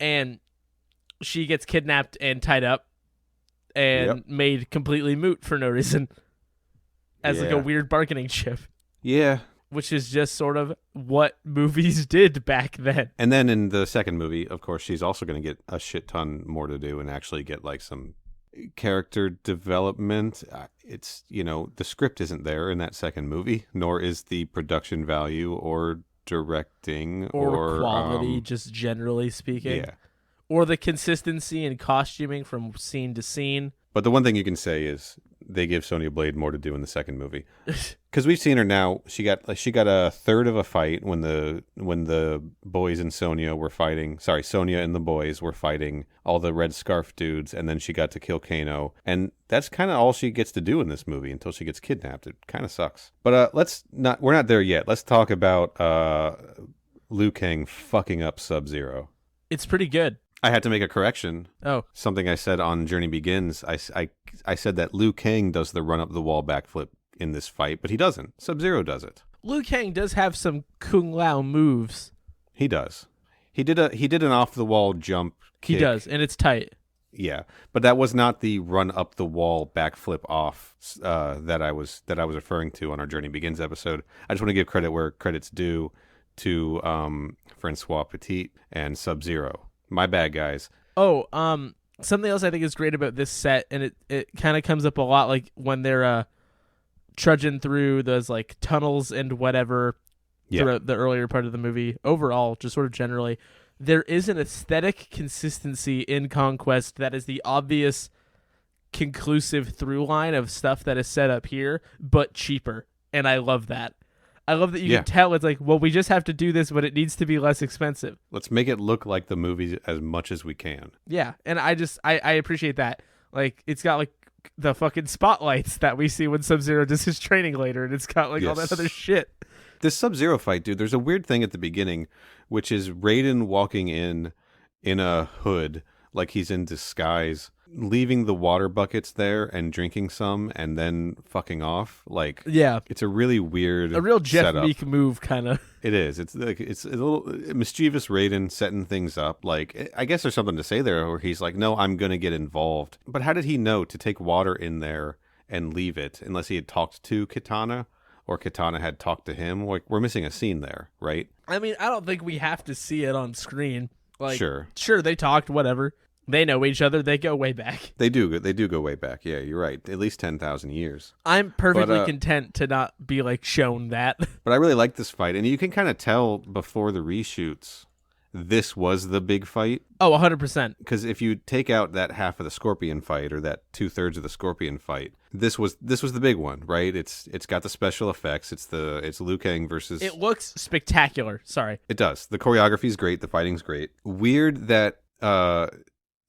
And she gets kidnapped and tied up and made completely moot for no reason. As like a weird bargaining chip. Yeah. Which is just sort of what movies did back then. And then in the second movie, of course, she's also going to get a shit ton more to do and actually get like some character development. It's, the script isn't there in that second movie, nor is the production value or directing or quality, just generally speaking. Yeah. Or the consistency in costuming from scene to scene. But the one thing you can say is they give Sonya Blade more to do in the second movie, because we've seen her now. She got a third of a fight when the boys and Sonya were fighting. Sorry, Sonya and the boys were fighting all the red scarf dudes, and then she got to kill Kano, and that's kind of all she gets to do in this movie until she gets kidnapped. It kind of sucks. But we're not there yet. Let's talk about Liu Kang fucking up Sub-Zero. It's pretty good. I had to make a correction. Oh. Something I said on Journey Begins. I said that Liu Kang does the run up the wall backflip in this fight, but he doesn't. Sub-Zero does it. Liu Kang does have some Kung Lao moves. He does. He did an off the wall jump kick. He does, and it's tight. Yeah, but that was not the run up the wall backflip off that I was referring to on our Journey Begins episode. I just want to give credit where credit's due to Francois Petit and Sub-Zero. My bad, guys. Oh, something else I think is great about this set, and it kind of comes up a lot, like when they're trudging through those like tunnels and whatever throughout the earlier part of the movie. Overall, just sort of generally, there is an aesthetic consistency in Conquest that is the obvious, conclusive through line of stuff that is set up here, but cheaper, and I love that. I love that you can tell it's like, well, we just have to do this, but it needs to be less expensive. Let's make it look like the movie as much as we can. Yeah, and I appreciate that. Like, it's got like the fucking spotlights that we see when Sub-Zero does his training later, and it's got like all that other shit. This Sub-Zero fight, dude, there's a weird thing at the beginning, which is Raiden walking in a hood, like he's in disguise, leaving the water buckets there and drinking some and then fucking off. Like, yeah, it's a really weird, a real Jeff setup. Meek move, kind of. It is. It's like it's a little mischievous Raiden setting things up. Like, I guess there's something to say there where he's like, no, I'm gonna get involved. But how did he know to take water in there and leave it unless he had talked to Kitana? Or Kitana had talked to him. Like, we're missing a scene there, right? I mean, I don't think we have to see it on screen. Like, sure, they talked, whatever. They know each other. They go way back. They do go way back. Yeah, you're right. At least 10,000 years. I'm perfectly content to not be like shown that. But I really like this fight, and you can kind of tell before the reshoots, this was the big fight. Oh, 100%. Because if you take out that half of the Scorpion fight or that 2/3 of the Scorpion fight, this was the big one, right? It's got the special effects. It's Liu Kang versus. It looks spectacular. Sorry. It does. The choreography's great. The fighting's great. Weird that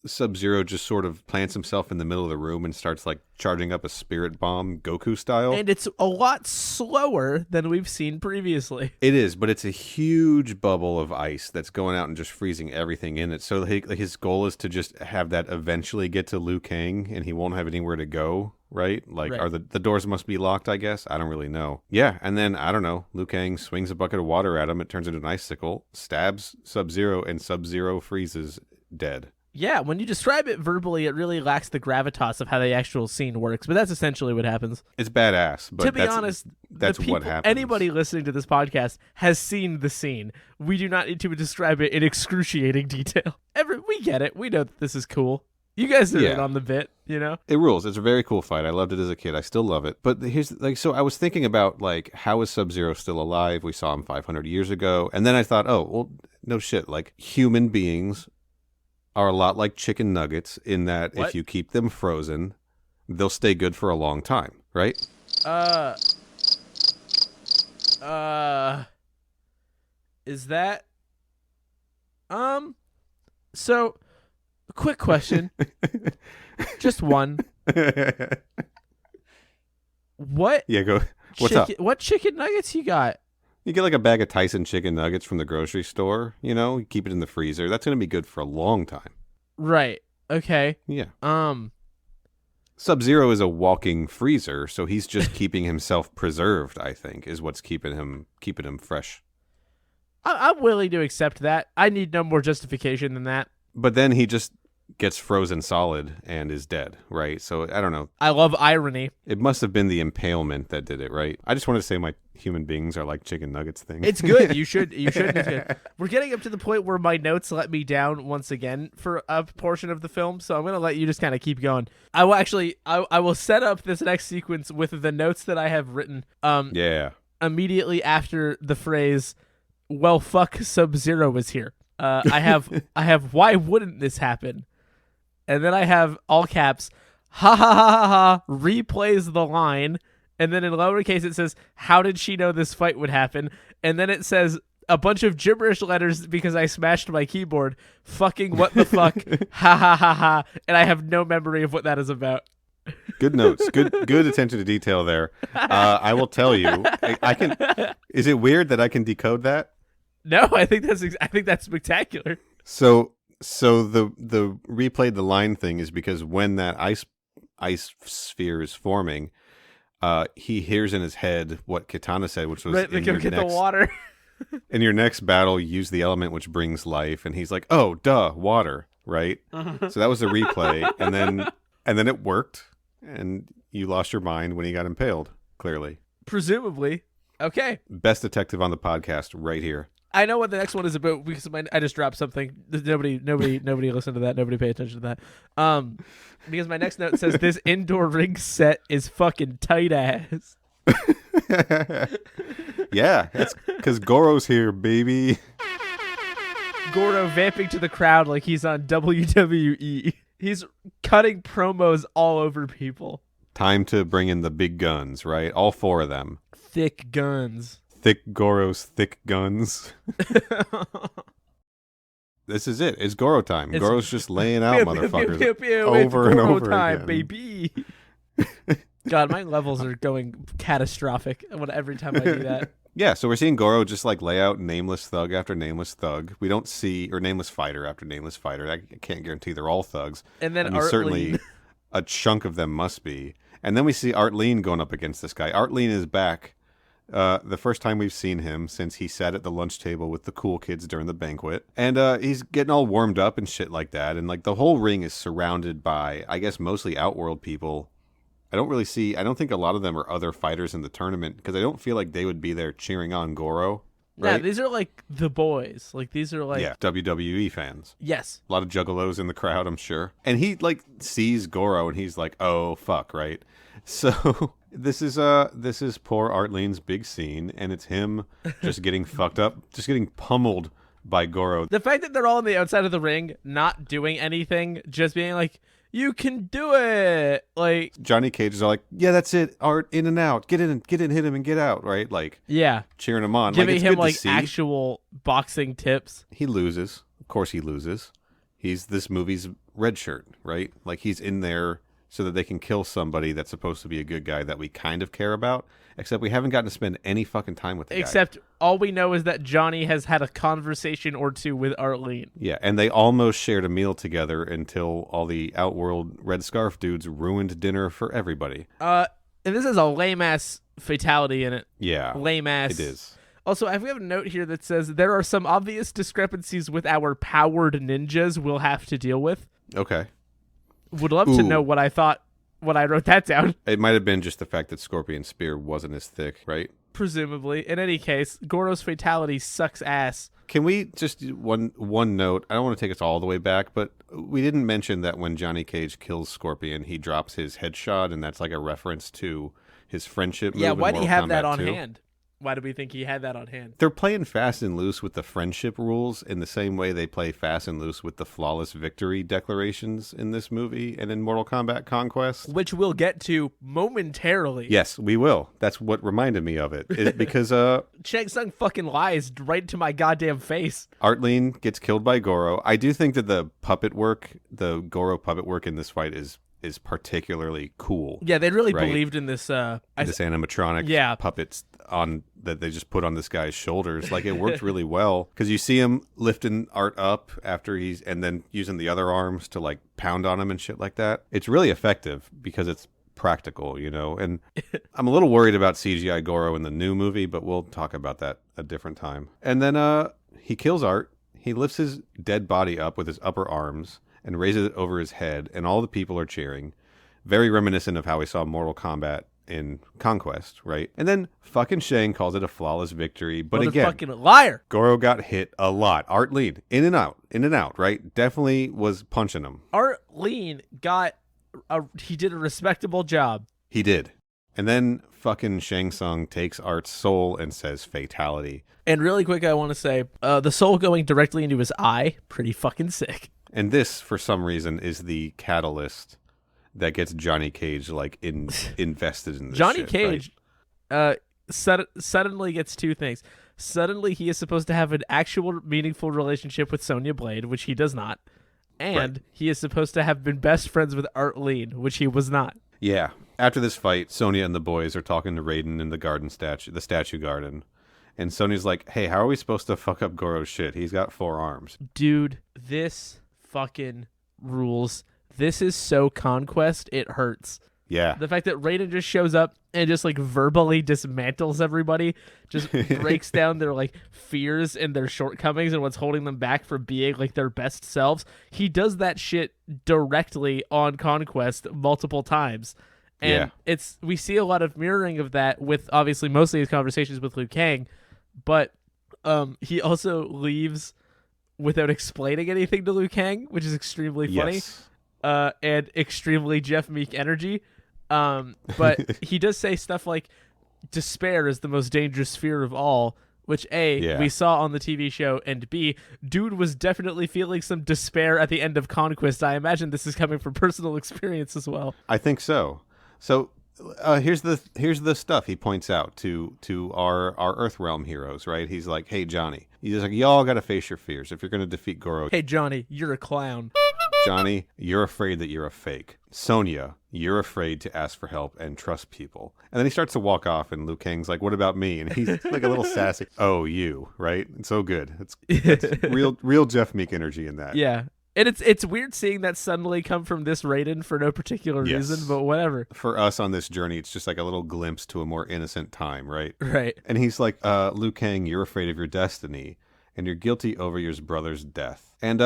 Sub-Zero just sort of plants himself in the middle of the room and starts like charging up a spirit bomb Goku style. And it's a lot slower than we've seen previously. It is, but it's a huge bubble of ice that's going out and just freezing everything in it. So his goal is to just have that eventually get to Liu Kang and he won't have anywhere to go, right? Like, right. Are the doors must be locked, I guess? I don't really know. Yeah, and then, I don't know, Liu Kang swings a bucket of water at him, it turns into an icicle, stabs Sub-Zero, and Sub-Zero freezes dead. Yeah, when you describe it verbally, it really lacks the gravitas of how the actual scene works, but that's essentially what happens. It's badass, but to be honest, that's what happens. Anybody listening to this podcast has seen the scene. We do not need to describe it in excruciating detail. We get it. We know that this is cool. You guys are in on the bit, you know? It rules. It's a very cool fight. I loved it as a kid. I still love it. But here's so I was thinking about like, how is Sub-Zero still alive? We saw him 500 years ago. And then I thought, oh, well, no shit. Like, human beings are a lot like chicken nuggets in that if you keep them frozen, they'll stay good for a long time, right? Is that so quick question. Just one. What? Yeah, go. What's up? What chicken nuggets you got? You get like a bag of Tyson chicken nuggets from the grocery store, you know, you keep it in the freezer. That's going to be good for a long time. Right. Okay. Yeah. Sub-Zero is a walking freezer, so he's just keeping himself preserved, I think, is what's keeping him fresh. I'm willing to accept that. I need no more justification than that. But then he just gets frozen solid and is dead, right? So I don't know. I love irony. It must have been the impalement that did it, right? I just wanted to say my human beings are like chicken nuggets thing. It's good. You should. It's good. We're getting up to the point where my notes let me down once again for a portion of the film, so I'm going to let you just kind of keep going. I will set up this next sequence with the notes that I have written. Immediately after the phrase, "Well, fuck, Sub-Zero is here." I have why wouldn't this happen? And then I have all caps, ha ha ha ha ha, replays the line. And then in lowercase it says, how did she know this fight would happen? And then it says a bunch of gibberish letters because I smashed my keyboard. Fucking what the fuck, ha ha ha ha. And I have no memory of what that is about. Good notes. Good attention to detail there. I will tell you, I can. Is it weird that I can decode that? No, I think that's spectacular. So So the replayed the line thing is because when that ice sphere is forming, he hears in his head what Katana said, which was Right, they go get the water. In your next battle, use the element which brings life, and he's like, "Oh, duh, water." Right? So that was the replay, and then it worked, and you lost your mind when he got impaled, clearly. Presumably. Okay. Best detective on the podcast right here. I know what the next one is about because I just dropped something. Nobody listened to that. Nobody pay attention to that. Because my next note says this indoor ring set is fucking tight ass. Yeah, that's because Goro's here, baby. Goro vamping to the crowd like he's on WWE. He's cutting promos all over people. Time to bring in the big guns, right? All 4 of them. Thick guns. Thick Goro's thick guns. This is it. It's Goro time. Goro's just laying out motherfuckers over and over time, again. Baby. God, my levels are going catastrophic every time I do that. Yeah, so we're seeing Goro just like lay out nameless thug after nameless thug. We don't see, or nameless fighter after nameless fighter. I can't guarantee they're all thugs. And then certainly a chunk of them must be. And then we see Artleen going up against this guy. Artleen is back. The first time we've seen him since he sat at the lunch table with the cool kids during the banquet. And he's getting all warmed up and shit like that. And like the whole ring is surrounded by, I guess, mostly Outworld people. I don't think a lot of them are other fighters in the tournament because I don't feel like they would be there cheering on Goro. Right? Yeah, these are like the boys. Like these are like WWE fans. Yes. A lot of juggalos in the crowd, I'm sure. And he like sees Goro and he's like, "Oh fuck," right? So this is poor Artleen's big scene, and it's him just getting fucked up, just getting pummeled by Goro. The fact that they're all on the outside of the ring, not doing anything, just being like, "You can do it!" Like Johnny Cage is all like, "Yeah, that's it. Art, in and out. Get in, hit him, and get out." Right? Like, yeah, cheering him on, giving like, him like actual boxing tips. He loses. Of course, he loses. He's this movie's red shirt, right? Like he's in there so that they can kill somebody that's supposed to be a good guy that we kind of care about, except we haven't gotten to spend any fucking time with the guy. Except all we know is that Johnny has had a conversation or two with Artleen. Yeah, and they almost shared a meal together until all the Outworld Red Scarf dudes ruined dinner for everybody. And this is a lame-ass fatality in it. Yeah. Lame-ass. It is. Also, I have a note here that says there are some obvious discrepancies with our powered ninjas we'll have to deal with. Okay. Would love to know what I thought when I wrote that down. It might have been just the fact that Scorpion Spear wasn't as thick, right? Presumably. In any case, Goro's fatality sucks ass. Can we just one note? I don't want to take us all the way back, but we didn't mention that when Johnny Cage kills Scorpion, he drops his headshot, and that's like a reference to his friendship move. Yeah, why do you have Kombat that on 2. hand? Why do we think he had that on hand? They're playing fast and loose with the friendship rules in the same way they play fast and loose with the flawless victory declarations in this movie and in Mortal Kombat Conquest. Which we'll get to momentarily. Yes, we will. That's what reminded me of it. Because Shang Tsung fucking lies right to my goddamn face. Artleen gets killed by Goro. I do think that the Goro puppet work in this fight is particularly cool. Yeah, they really believed in this this animatronic puppets on that they just put on this guy's shoulders. Like it worked really well because you see him lifting Art up after and then using the other arms to like pound on him and shit like that. It's really effective because it's practical, you know. And I'm a little worried about CGI Goro in the new movie, but we'll talk about that a different time. And then he kills Art. He lifts his dead body up with his upper arms and raises it over his head, and all the people are cheering. Very reminiscent of how we saw Mortal Kombat in Conquest, right? And then fucking Shang calls it a flawless victory, but again, fucking liar. Goro got hit a lot. Artleen, in and out, right? Definitely was punching him. Artleen he did a respectable job. He did. And then fucking Shang Tsung takes Art's soul and says fatality. And really quick, I want to say, the soul going directly into his eye, pretty fucking sick. And this, for some reason, is the catalyst that gets Johnny Cage like invested in this Johnny shit, Cage right? Suddenly gets two things. Suddenly he is supposed to have an actual meaningful relationship with Sonya Blade, which he does not. And he is supposed to have been best friends with Artleen, which he was not. Yeah. After this fight, Sonya and the boys are talking to Raiden in the statue garden. And Sonya's like, "Hey, how are we supposed to fuck up Goro's shit? He's got 4 arms." Dude, this fucking rules. This is so Conquest, it hurts. Yeah. The fact that Raiden just shows up and just like verbally dismantles everybody, just breaks down their like fears and their shortcomings and what's holding them back from being like their best selves. He does that shit directly on Conquest multiple times. And we see a lot of mirroring of that with obviously mostly his conversations with Liu Kang, but he also leaves without explaining anything to Liu Kang, which is extremely funny. And extremely Jeff Meek energy. But he does say stuff like despair is the most dangerous fear of all, which we saw on the TV show, and B, dude was definitely feeling some despair at the end of Conquest. I imagine this is coming from personal experience as well. I think so. So here's the stuff he points out to our Earthrealm heroes, right? He's like, hey, Johnny. He's like, y'all got to face your fears if you're going to defeat Goro. Hey, Johnny, you're a clown. Johnny, you're afraid that you're a fake. Sonya, you're afraid to ask for help and trust people. And then he starts to walk off, and Liu Kang's like, what about me? And he's like a little sassy. Oh, you, right? It's so good. It's real Jeff Meek energy in that. Yeah. And it's weird seeing that suddenly come from this Raiden for no particular reason, but whatever. For us on this journey, it's just like a little glimpse to a more innocent time, right? Right. And he's like, Liu Kang, you're afraid of your destiny, and you're guilty over your brother's death. And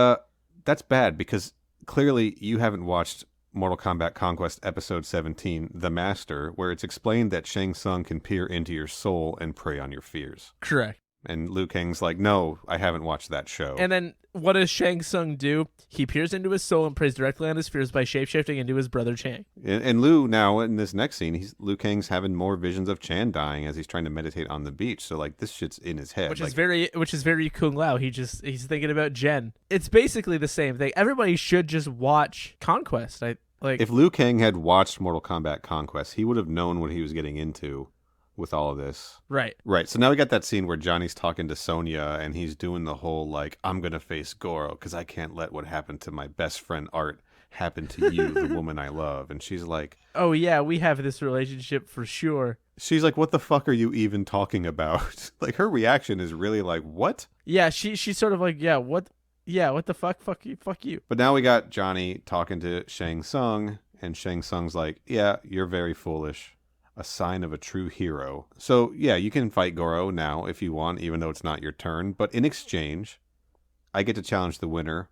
that's bad because clearly you haven't watched Mortal Kombat Conquest Episode 17, The Master, where it's explained that Shang Tsung can peer into your soul and prey on your fears. Correct. And Liu Kang's like, no, I haven't watched that show. And then what does Shang Tsung do? He peers into his soul and preys directly on his fears by shapeshifting into his brother Chang. And Liu, now in this next scene, Liu Kang's having more visions of Chan dying as he's trying to meditate on the beach. So like this shit's in his head. Which is very Kung Lao. He's thinking about Jen. It's basically the same thing. Everybody should just watch Conquest. If Liu Kang had watched Mortal Kombat Conquest, he would have known what he was getting into with all of this. Right. So now we got that scene where Johnny's talking to Sonya and he's doing the whole like, I'm going to face Goro because I can't let what happened to my best friend Art happen to you, the woman I love. And she's like, oh yeah, we have this relationship for sure. She's like, what the fuck are you even talking about? Like her reaction is really like, what? Yeah, she's sort of like, what the fuck? Fuck you. But now we got Johnny talking to Shang Tsung, and Shang Tsung's like, yeah, you're very foolish. A sign of a true hero. So, yeah, you can fight Goro now if you want, even though it's not your turn. But in exchange, I get to challenge the winner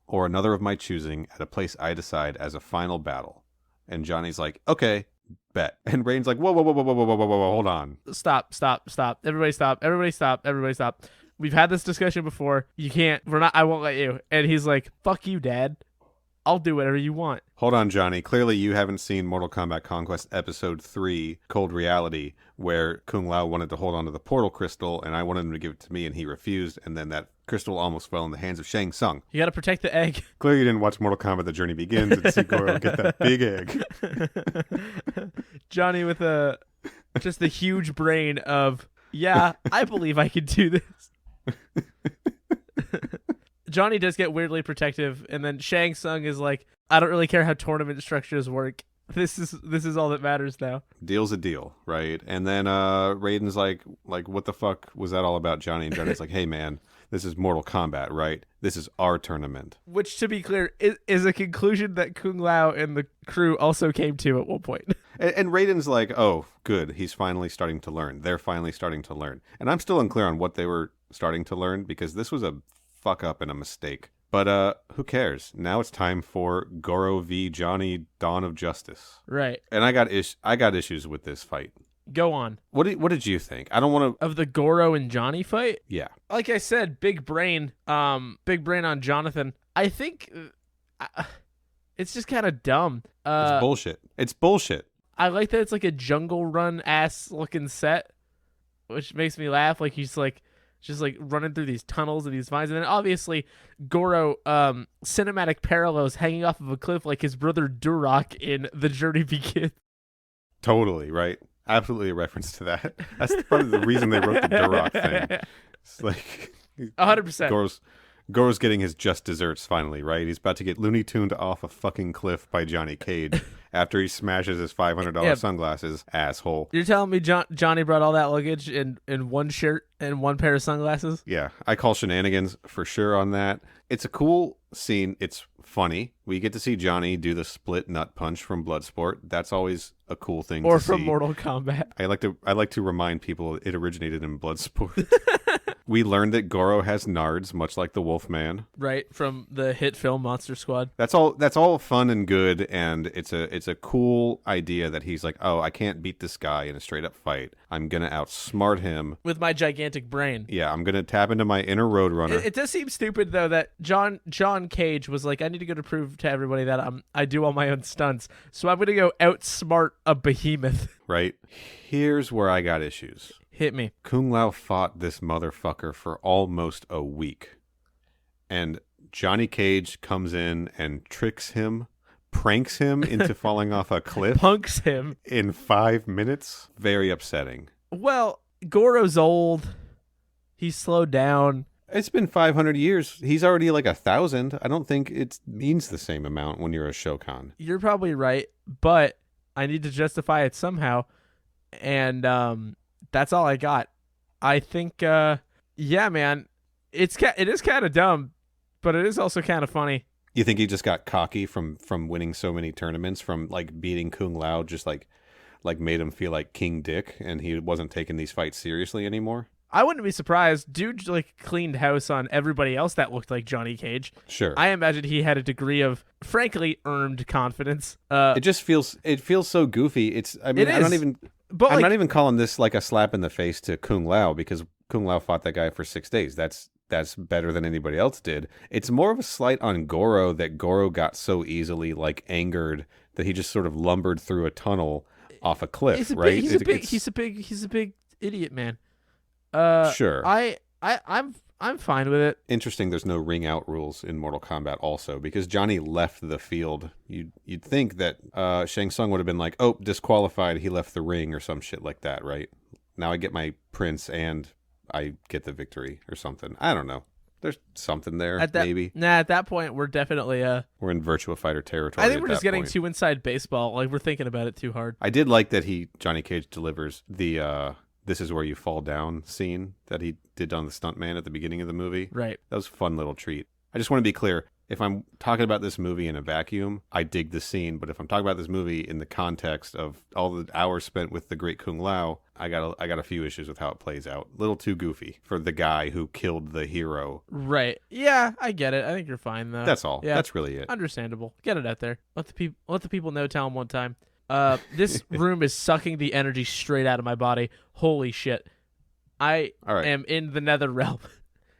or another of my choosing at a place I decide as a final battle. And Johnny's like, okay, bet. And Raiden's like, whoa, hold on. Stop. Everybody stop. We've had this discussion before. I won't let you. And he's like, fuck you, Dad. I'll do whatever you want. Hold on, Johnny. Clearly you haven't seen Mortal Kombat Conquest Episode 3, Cold Reality, where Kung Lao wanted to hold on to the portal crystal, and I wanted him to give it to me, and he refused, and then that crystal almost fell in the hands of Shang Tsung. You gotta protect the egg. Clearly you didn't watch Mortal Kombat The Journey Begins and see Goro get that big egg. Johnny with just the huge brain of, yeah, I believe I could do this. Johnny does get weirdly protective, and then Shang Tsung is like, I don't really care how tournament structures work. This is all that matters now. Deal's a deal, right? And then Raiden's like, what the fuck was that all about, Johnny? And Johnny's like, hey man, this is Mortal Kombat, right? This is our tournament. Which, to be clear, is a conclusion that Kung Lao and the crew also came to at one point. And Raiden's like, oh, good, he's finally starting to learn. They're finally starting to learn. And I'm still unclear on what they were starting to learn, because this was a fuck up and a mistake. But who cares? Now it's time for Goro v Johnny, Dawn of Justice. Right. And I got issues with this fight. Go on. What did you think? I don't want to... Of the Goro and Johnny fight? Yeah. Like I said, big brain on Jonathan. I think it's just kind of dumb. It's bullshit. I like that it's like a Jungle Run ass looking set, which makes me laugh. Like he's like just like running through these tunnels and these vines, and then obviously Goro cinematic parallels hanging off of a cliff like his brother Duroc in The Journey Begins. Totally, right? Absolutely a reference to that. That's probably the reason they wrote the Duroc thing. It's like 100%. Goro's getting his just desserts finally, right? He's about to get Looney Tuned off a fucking cliff by Johnny Cage after he smashes his $500 sunglasses, asshole. You're telling me Johnny brought all that luggage in one shirt and one pair of sunglasses? Yeah, I call shenanigans for sure on that. It's a cool scene. It's funny. We get to see Johnny do the split nut punch from Bloodsport. That's always a cool thing to see. Or from Mortal Kombat. I like to remind people it originated in Bloodsport. We learned that Goro has nards, much like the Wolfman. Right, from the hit film Monster Squad. That's all fun and good, and it's a cool idea that he's like, oh, I can't beat this guy in a straight up fight. I'm gonna outsmart him with my gigantic brain. Yeah, I'm gonna tap into my inner Roadrunner. It does seem stupid though that John Cage was like, I need to go to prove to everybody that I do all my own stunts, so I'm gonna go outsmart a behemoth. Right. Here's where I got issues. Hit me. Kung Lao fought this motherfucker for almost a week. And Johnny Cage comes in and tricks him, pranks him into falling off a cliff. Punks him. In 5 minutes. Very upsetting. Well, Goro's old. He's slowed down. It's been 500 years. He's already like 1,000. I don't think it means the same amount when you're a Shokan. You're probably right, but I need to justify it somehow. And that's all I got. I think, yeah, man, it is kind of dumb, but it is also kind of funny. You think he just got cocky from winning so many tournaments, from like beating Kung Lao, just like made him feel like King Dick, and he wasn't taking these fights seriously anymore? I wouldn't be surprised. Dude like cleaned house on everybody else that looked like Johnny Cage. Sure. I imagine he had a degree of, frankly, earned confidence. It feels so goofy. I'm not even calling this like a slap in the face to Kung Lao, because Kung Lao fought that guy for 6 days. That's better than anybody else did. It's more of a slight on Goro that Goro got so easily like angered that he just sort of lumbered through a tunnel off a cliff, right? He's a big idiot, man. Sure. I'm fine with it. Interesting. There's no ring out rules in Mortal Kombat also, because Johnny left the field. You'd think that Shang Tsung would have been like, oh, disqualified. He left the ring or some shit like that, right? Now I get my prince and I get the victory or something. I don't know. There's something there, maybe. Nah, at that point, we're definitely we're in Virtua Fighter territory. I think we're just getting too inside baseball. Like, we're thinking about it too hard. I did like that Johnny Cage delivers the this is where you fall down scene that he did on the stuntman at the beginning of the movie. Right. That was a fun little treat. I just want to be clear. If I'm talking about this movie in a vacuum, I dig the scene. But if I'm talking about this movie in the context of all the hours spent with the great Kung Lao, I got a few issues with how it plays out. A little too goofy for the guy who killed the hero. Right. Yeah, I get it. I think you're fine though. That's all. Yeah. That's really it. Understandable. Get it out there. Let the people know. Tell them one time. This room is sucking the energy straight out of my body. Holy shit. I am in the nether realm.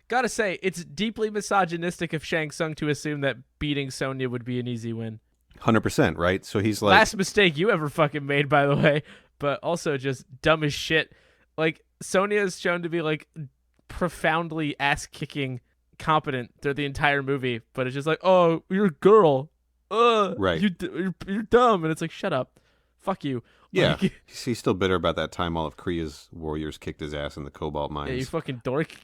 Gotta say, it's deeply misogynistic of Shang Tsung to assume that beating Sonya would be an easy win. 100%, right? So he's like... Last mistake you ever fucking made, by the way. But also just dumb as shit. Like, Sonya is shown to be, like, profoundly ass-kicking competent through the entire movie. But it's just like, oh, you're a girl. Right. You're dumb. And it's like, shut up. Fuck you. Yeah. Like, he's still bitter about that time all of Kriya's warriors kicked his ass in the Cobalt Mines. Yeah, you fucking dork.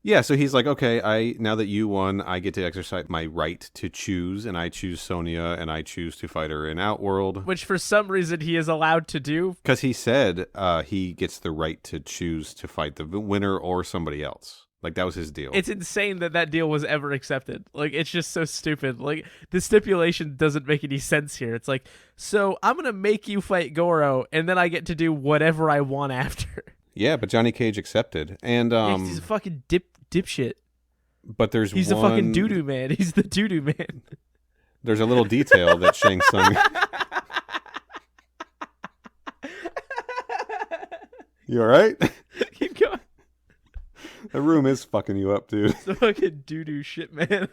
Yeah, so he's like, okay, now that you won, I get to exercise my right to choose, and I choose Sonya, and I choose to fight her in Outworld. Which for some reason he is allowed to do. Because he said he gets the right to choose to fight the winner or somebody else. Like, that was his deal. It's insane that deal was ever accepted. Like, it's just so stupid. Like, the stipulation doesn't make any sense here. It's like, so I'm going to make you fight Goro, and then I get to do whatever I want after. Yeah, but Johnny Cage accepted. And he's a fucking dipshit. But he's a fucking doo-doo man. He's the doo-doo man. There's a little detail that Shang Tsung... You all right? Keep going. The room is fucking you up, dude. It's the fucking doo-doo shit, man.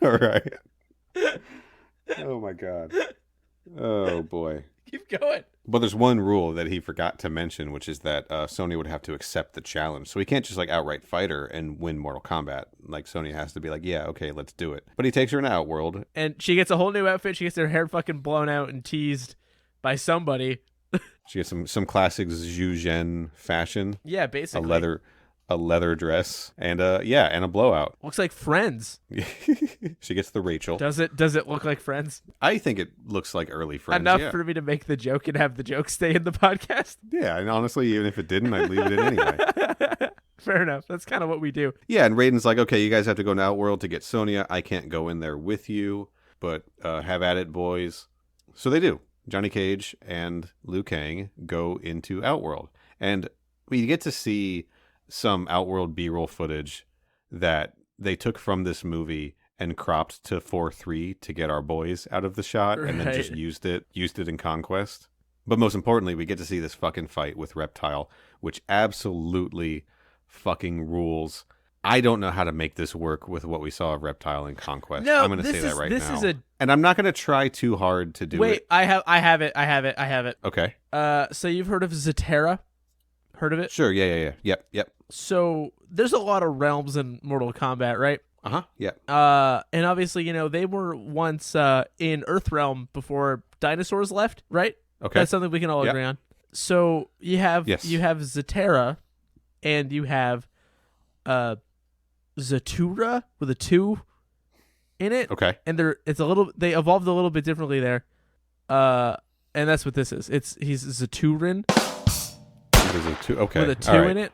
All right. Oh, my God. Oh, boy. Keep going. But there's one rule that he forgot to mention, which is that Sony would have to accept the challenge. So he can't just like outright fight her and win Mortal Kombat. Like Sony has to be like, yeah, okay, let's do it. But he takes her in Outworld. And she gets a whole new outfit. She gets her hair fucking blown out and teased by somebody. She gets some classic Zhu Zhen fashion. Yeah, basically. A a leather dress, and and a blowout. Looks like Friends. She gets the Rachel. Does it look like Friends? I think it looks like early Friends. Enough for me to make the joke and have the joke stay in the podcast? Yeah, and honestly, even if it didn't, I'd leave it in anyway. Fair enough. That's kind of what we do. Yeah, and Raiden's like, okay, you guys have to go to Outworld to get Sonya. I can't go in there with you, but have at it, boys. So they do. Johnny Cage and Liu Kang go into Outworld. And we get to see some Outworld B-roll footage that they took from this movie and cropped to 4:3 to get our boys out of the shot, and then just used it in Conquest. But most importantly, we get to see this fucking fight with Reptile, which absolutely fucking rules. I don't know how to make this work with what we saw of Reptile in Conquest. No, I'm going to say that right now. And I'm not going to try too hard to do it. Wait, I have it. Okay. So you've heard of Zatera? Heard of it? Sure, yeah. Yep. So there's a lot of realms in Mortal Kombat, right? Uh-huh, yeah. And obviously, they were once in Earthrealm before dinosaurs left, right? Okay. That's something we can all agree on. So you have Zatera, and you have Zatura with a 2 in it. Okay. And they evolved a little bit differently there. And that's what this is. He's Zaturin. There's a 2. Okay. With a 2 in it.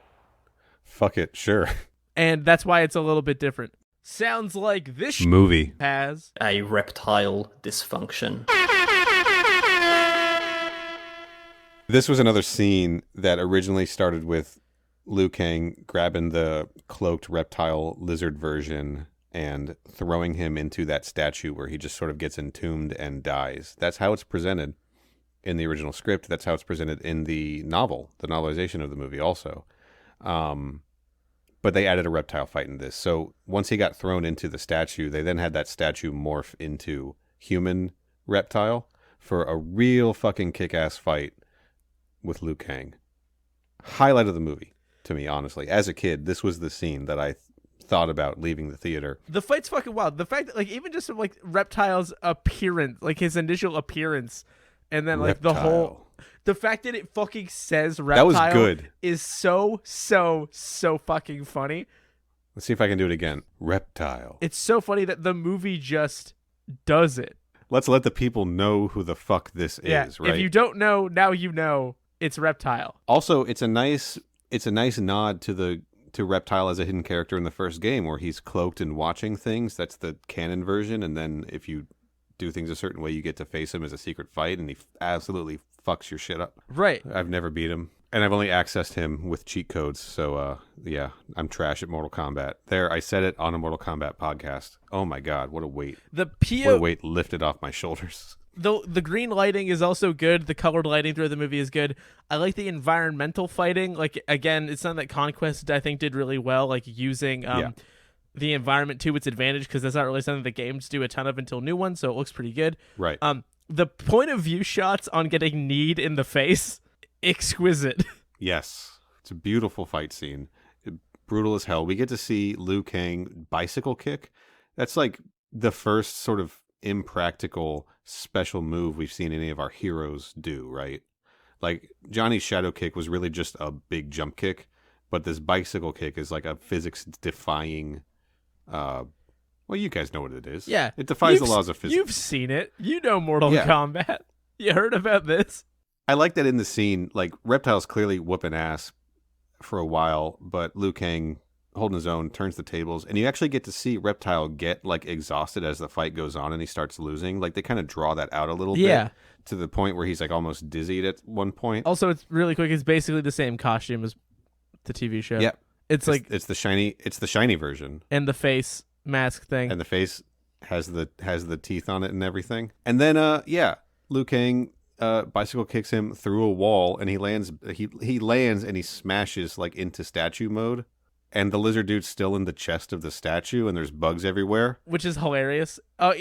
Fuck it, sure. And that's why it's a little bit different. Sounds like this movie has a reptile dysfunction. This was another scene that originally started with Liu Kang grabbing the cloaked reptile lizard version and throwing him into that statue where he just sort of gets entombed and dies. That's how it's presented in the original script. That's how it's presented in the novel, the novelization of the movie also. But they added a reptile fight in this. So once he got thrown into the statue, they then had that statue morph into human reptile for a real fucking kick-ass fight with Liu Kang. Highlight of the movie to me, honestly. As a kid, this was the scene that I thought about leaving the theater. The fight's fucking wild. The fact that, even just from, Reptile's appearance, his initial appearance, and then, the fact that it fucking says Reptile that was good. Is so fucking funny. Let's see if I can do it again. Reptile. It's so funny that the movie just does it. Let's let the people know who the fuck this is, right? If you don't know, now you know. It's Reptile. Also, it's a nice nod to Reptile as a hidden character in the first game where he's cloaked and watching things. That's the canon version, and then if you do things a certain way, you get to face him as a secret fight, and he absolutely fucks your shit up. Right. I've never beat him, and I've only accessed him with cheat codes, so I'm trash at Mortal Kombat. There, I said it on a Mortal Kombat podcast. Oh my god, what a weight. What a weight lifted off my shoulders. The green lighting is also good. The colored lighting throughout the movie is good. I like the environmental fighting. Again, it's something that Conquest, I think, did really well, using the environment to its advantage, because that's not really something the games do a ton of until new ones, so it looks pretty good. Right. The point of view shots on getting kneed in the face, exquisite. Yes. It's a beautiful fight scene. Brutal as hell. We get to see Liu Kang bicycle kick. That's the first sort of impractical special move we've seen any of our heroes do, right? Johnny's shadow kick was really just a big jump kick, but this bicycle kick is a physics defying well, you guys know what it is. Yeah. It defies the laws of physics. You've seen it. You know Mortal Kombat. You heard about this. I like that in the scene, Reptile's clearly whooping ass for a while, but Liu Kang, holding his own, turns the tables, and you actually get to see Reptile get, exhausted as the fight goes on and he starts losing. They kind of draw that out a little bit to the point where he's, almost dizzied at one point. Also, it's really quick. It's basically the same costume as the TV show. Yeah. It's the shiny version. And the face mask thing. And the face has the teeth on it and everything. And then Liu Kang bicycle kicks him through a wall, and he lands and he smashes into statue mode. And the lizard dude's still in the chest of the statue, and there's bugs everywhere. Which is hilarious.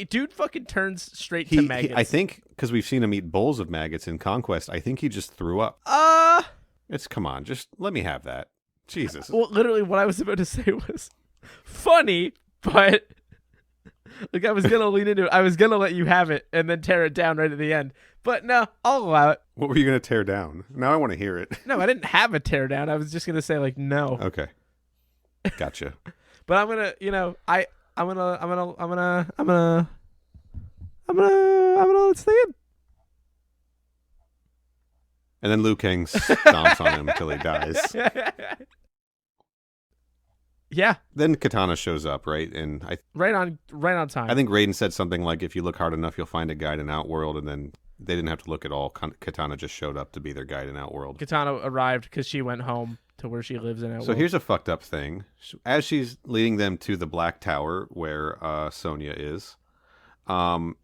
Dude fucking turns straight to maggots. I think, because we've seen him eat bowls of maggots in Conquest, I think he just threw up. Come on, just let me have that. Jesus. Well, literally what I was about to say was funny, but I was going to lean into it. I was going to let you have it and then tear it down right at the end. But no, I'll allow it. What were you going to tear down? Now I want to hear it. No, I didn't have a tear down. I was just going to say, no. Okay. Gotcha. But I'm gonna, I'm gonna let it stay in. And then Liu Kang stomps on him until he dies. Yeah. Then Katana shows up, right? And right on time. I think Raiden said something like, if you look hard enough, you'll find a guide in Outworld. And then they didn't have to look at all. Katana just showed up to be their guide in Outworld. Katana arrived because she went home to where she lives in Outworld. So here's a fucked up thing. As she's leading them to the Black Tower where Sonya is,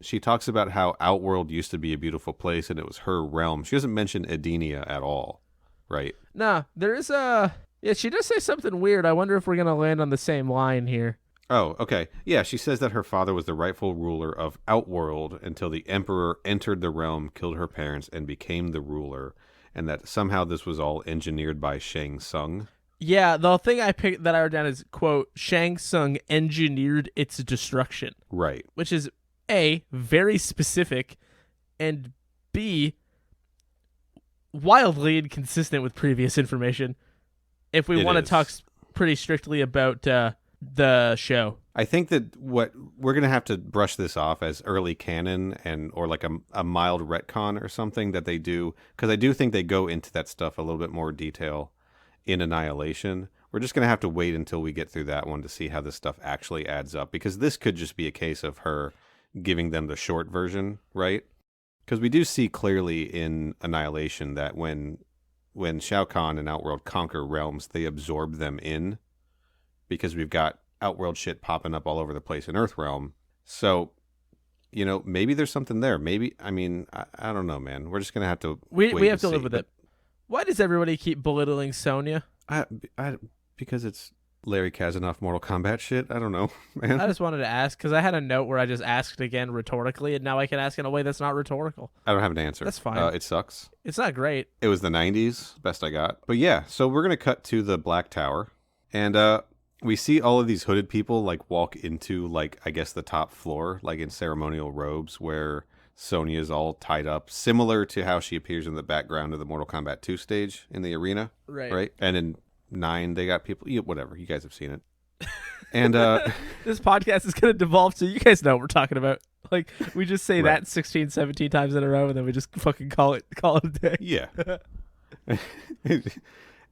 she talks about how Outworld used to be a beautiful place and it was her realm. She doesn't mention Edenia at all, right? Nah, there is a... Yeah, she does say something weird. I wonder if we're going to land on the same line here. Oh, okay. Yeah, she says that her father was the rightful ruler of Outworld until the Emperor entered the realm, killed her parents, and became the ruler, and that somehow this was all engineered by Shang Tsung. Yeah, the thing I picked that I wrote down is, quote, Shang Tsung engineered its destruction. Right. Which is, A, very specific, and B, wildly inconsistent with previous information. If we want to talk pretty strictly about the show. I think that what we're going to have to brush this off as early canon or like a mild retcon or something that they do, because I do think they go into that stuff a little bit more detail in Annihilation. We're just going to have to wait until we get through that one to see how this stuff actually adds up, because this could just be a case of her giving them the short version, right? Because we do see clearly in Annihilation that when Shao Kahn and Outworld conquer realms, they absorb them in, because we've got Outworld shit popping up all over the place in Earthrealm. So, maybe there's something there. Maybe, I don't know, man. We're just going to have to We have to see. live with it. Why does everybody keep belittling Sonya? Because it's Larry Kazanoff Mortal Kombat shit. I don't know, man. I just wanted to ask, because I had a note where I just asked again rhetorically, and now I can ask in a way that's not rhetorical. I don't have an answer. That's fine. It sucks. It's not great. It was the 90s, best I got. But yeah, so we're going to cut to the Black Tower, and we see all of these hooded people like walk into I guess the top floor, like in ceremonial robes, where Sonya is all tied up, similar to how she appears in the background of the Mortal Kombat 2 stage in the arena. Right. And in 9, they got people, whatever, you guys have seen it. And this podcast is going to devolve to, you guys know what we're talking about. Like, we just say that 16, 17 times in a row, and then we just fucking call it a day. Yeah.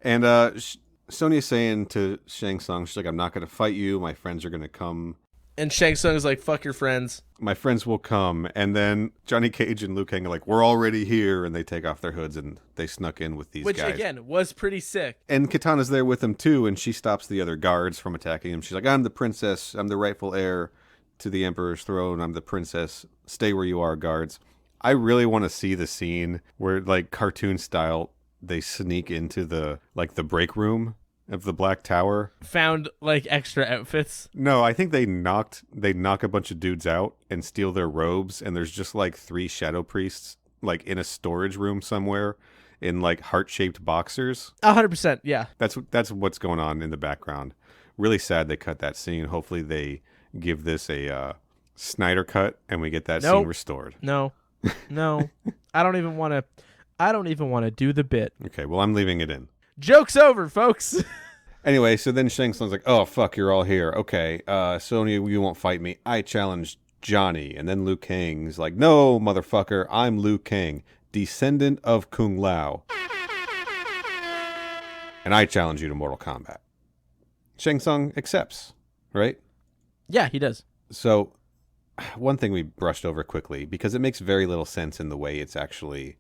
And Sonya's saying to Shang Tsung, she's like, I'm not going to fight you. My friends are going to come. And Shang Tsung is like, fuck your friends. My friends will come. And then Johnny Cage and Liu Kang are like, we're already here. And they take off their hoods and they snuck in with these guys. Which, again, was pretty sick. And Katana's there with them, too. And she stops the other guards from attacking him. She's like, I'm the princess. I'm the rightful heir to the Emperor's throne. I'm the princess. Stay where you are, guards. I really want to see the scene where, like, cartoon style, they sneak into the break room of the Black Tower. Found like extra outfits. No, I think they knock a bunch of dudes out and steal their robes, and there's just like 3 shadow priests like in a storage room somewhere in like heart-shaped boxers. 100%, yeah. That's what's going on in the background. Really sad they cut that scene. Hopefully they give this a Snyder cut and we get that scene restored. No. I don't even want to do the bit. Okay, well, I'm leaving it in. Joke's over, folks. Anyway, so then Shang Tsung's like, oh, fuck, you're all here. Okay, Sonya, you won't fight me. I challenge Johnny. And then Liu Kang's like, no, motherfucker, I'm Liu Kang, descendant of Kung Lao. And I challenge you to Mortal Kombat. Shang Tsung accepts, right? Yeah, he does. So, one thing we brushed over quickly, because it makes very little sense in the way it's actually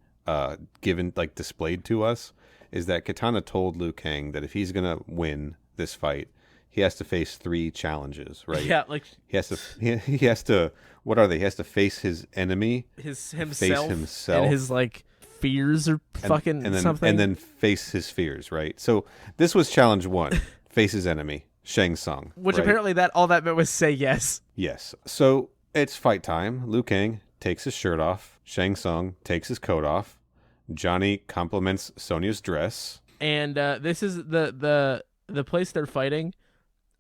given, like, displayed to us, is that Katana told Liu Kang that if he's going to win this fight, he has to face 3 challenges, right? Yeah, like... He has to, what are they? He has to face his enemy. Himself. Face himself. And his, like, fears or something. And then face his fears, right? So this was challenge 1, face his enemy, Shang Tsung. Which right? apparently all that meant was say yes. Yes. So it's fight time. Liu Kang takes his shirt off. Shang Tsung takes his coat off. Johnny compliments Sonya's dress. And this is the place they're fighting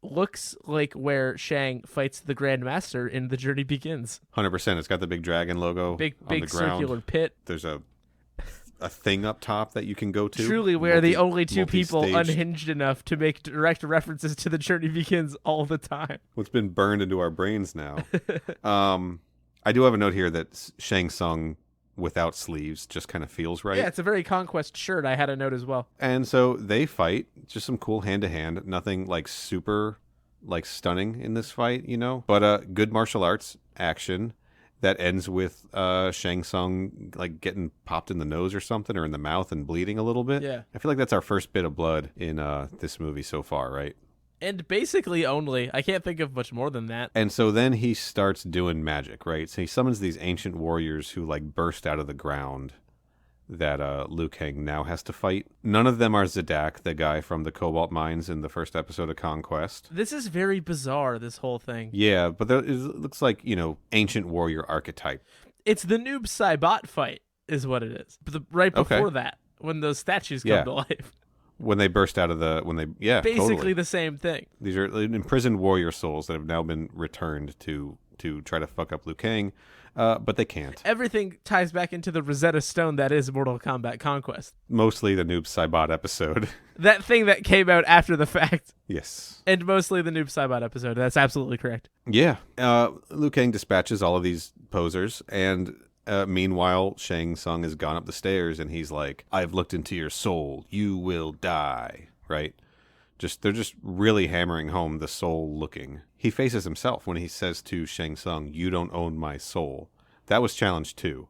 looks like where Shang fights the Grand Master in The Journey Begins. 100%. It's got the big dragon logo big on the ground. Circular pit. There's a a thing up top that you can go to. Truly, we are the only two people multi-staged. unhinged enough to make direct references to The Journey Begins all the time. What's been burned into our brains now. I do have a note here that Shang Tsung without sleeves just kind of feels right. Yeah, it's a very Conquest shirt. I had a note as well. And so they fight, just some cool hand-to-hand, nothing like super like stunning in this fight, you know, but good martial arts action that ends with Shang Tsung like getting popped in the nose or something, or in the mouth and bleeding a little bit. Yeah. I feel like that's our first bit of blood in this movie so far, right? And basically only. I can't think of much more than that. And so then he starts doing magic, right? So he summons these ancient warriors who like burst out of the ground that Liu Kang now has to fight. None of them are Zedek, the guy from the Cobalt Mines in the first episode of Conquest. This is very bizarre, this whole thing. Yeah, but it looks like, you know, ancient warrior archetype. It's the Noob Saibot fight is what it is. But right before that, when those statues come to life. When they burst out of basically totally. the same thing. These are imprisoned warrior souls that have now been returned to try to fuck up Liu Kang, but they can't. Everything ties back into the Rosetta Stone that is Mortal Kombat Conquest. Mostly the Noob Saibot episode. That thing that came out after the fact. Yes. And mostly the Noob Saibot episode. That's absolutely correct. Yeah. Liu Kang dispatches all of these posers, and meanwhile, Shang Tsung has gone up the stairs, and he's like, "I've looked into your soul. You will die." Right? They're just really hammering home the soul looking. He faces himself when he says to Shang Tsung, "You don't own my soul." That was challenge 2.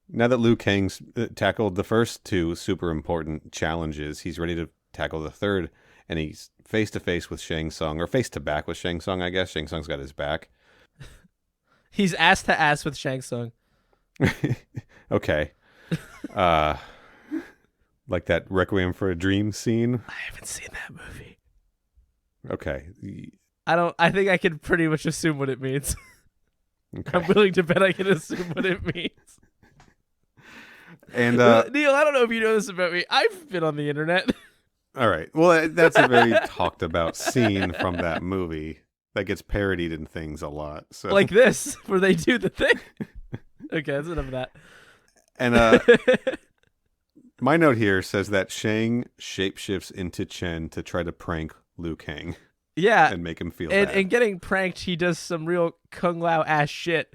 Now that Liu Kang's tackled the first 2 super important challenges, he's ready to tackle the third, and he's face to face with Shang Tsung, or face to back with Shang Tsung, I guess. Shang Tsung's got his back. He's ass to ass with Shang Tsung. Okay. Like that Requiem for a Dream scene. I haven't seen that movie. Okay. I think I can pretty much assume what it means. Okay. I'm willing to bet I can assume what it means. And Neil, I don't know if you know this about me. I've been on the internet. All right. Well, that's a very talked about scene from that movie that gets parodied in things a lot. So. Like this, where they do the thing. Okay, that's enough of that. And my note here says that Shang shapeshifts into Chen to try to prank Liu Kang. Yeah. And make him feel bad. And getting pranked, he does some real Kung Lao ass shit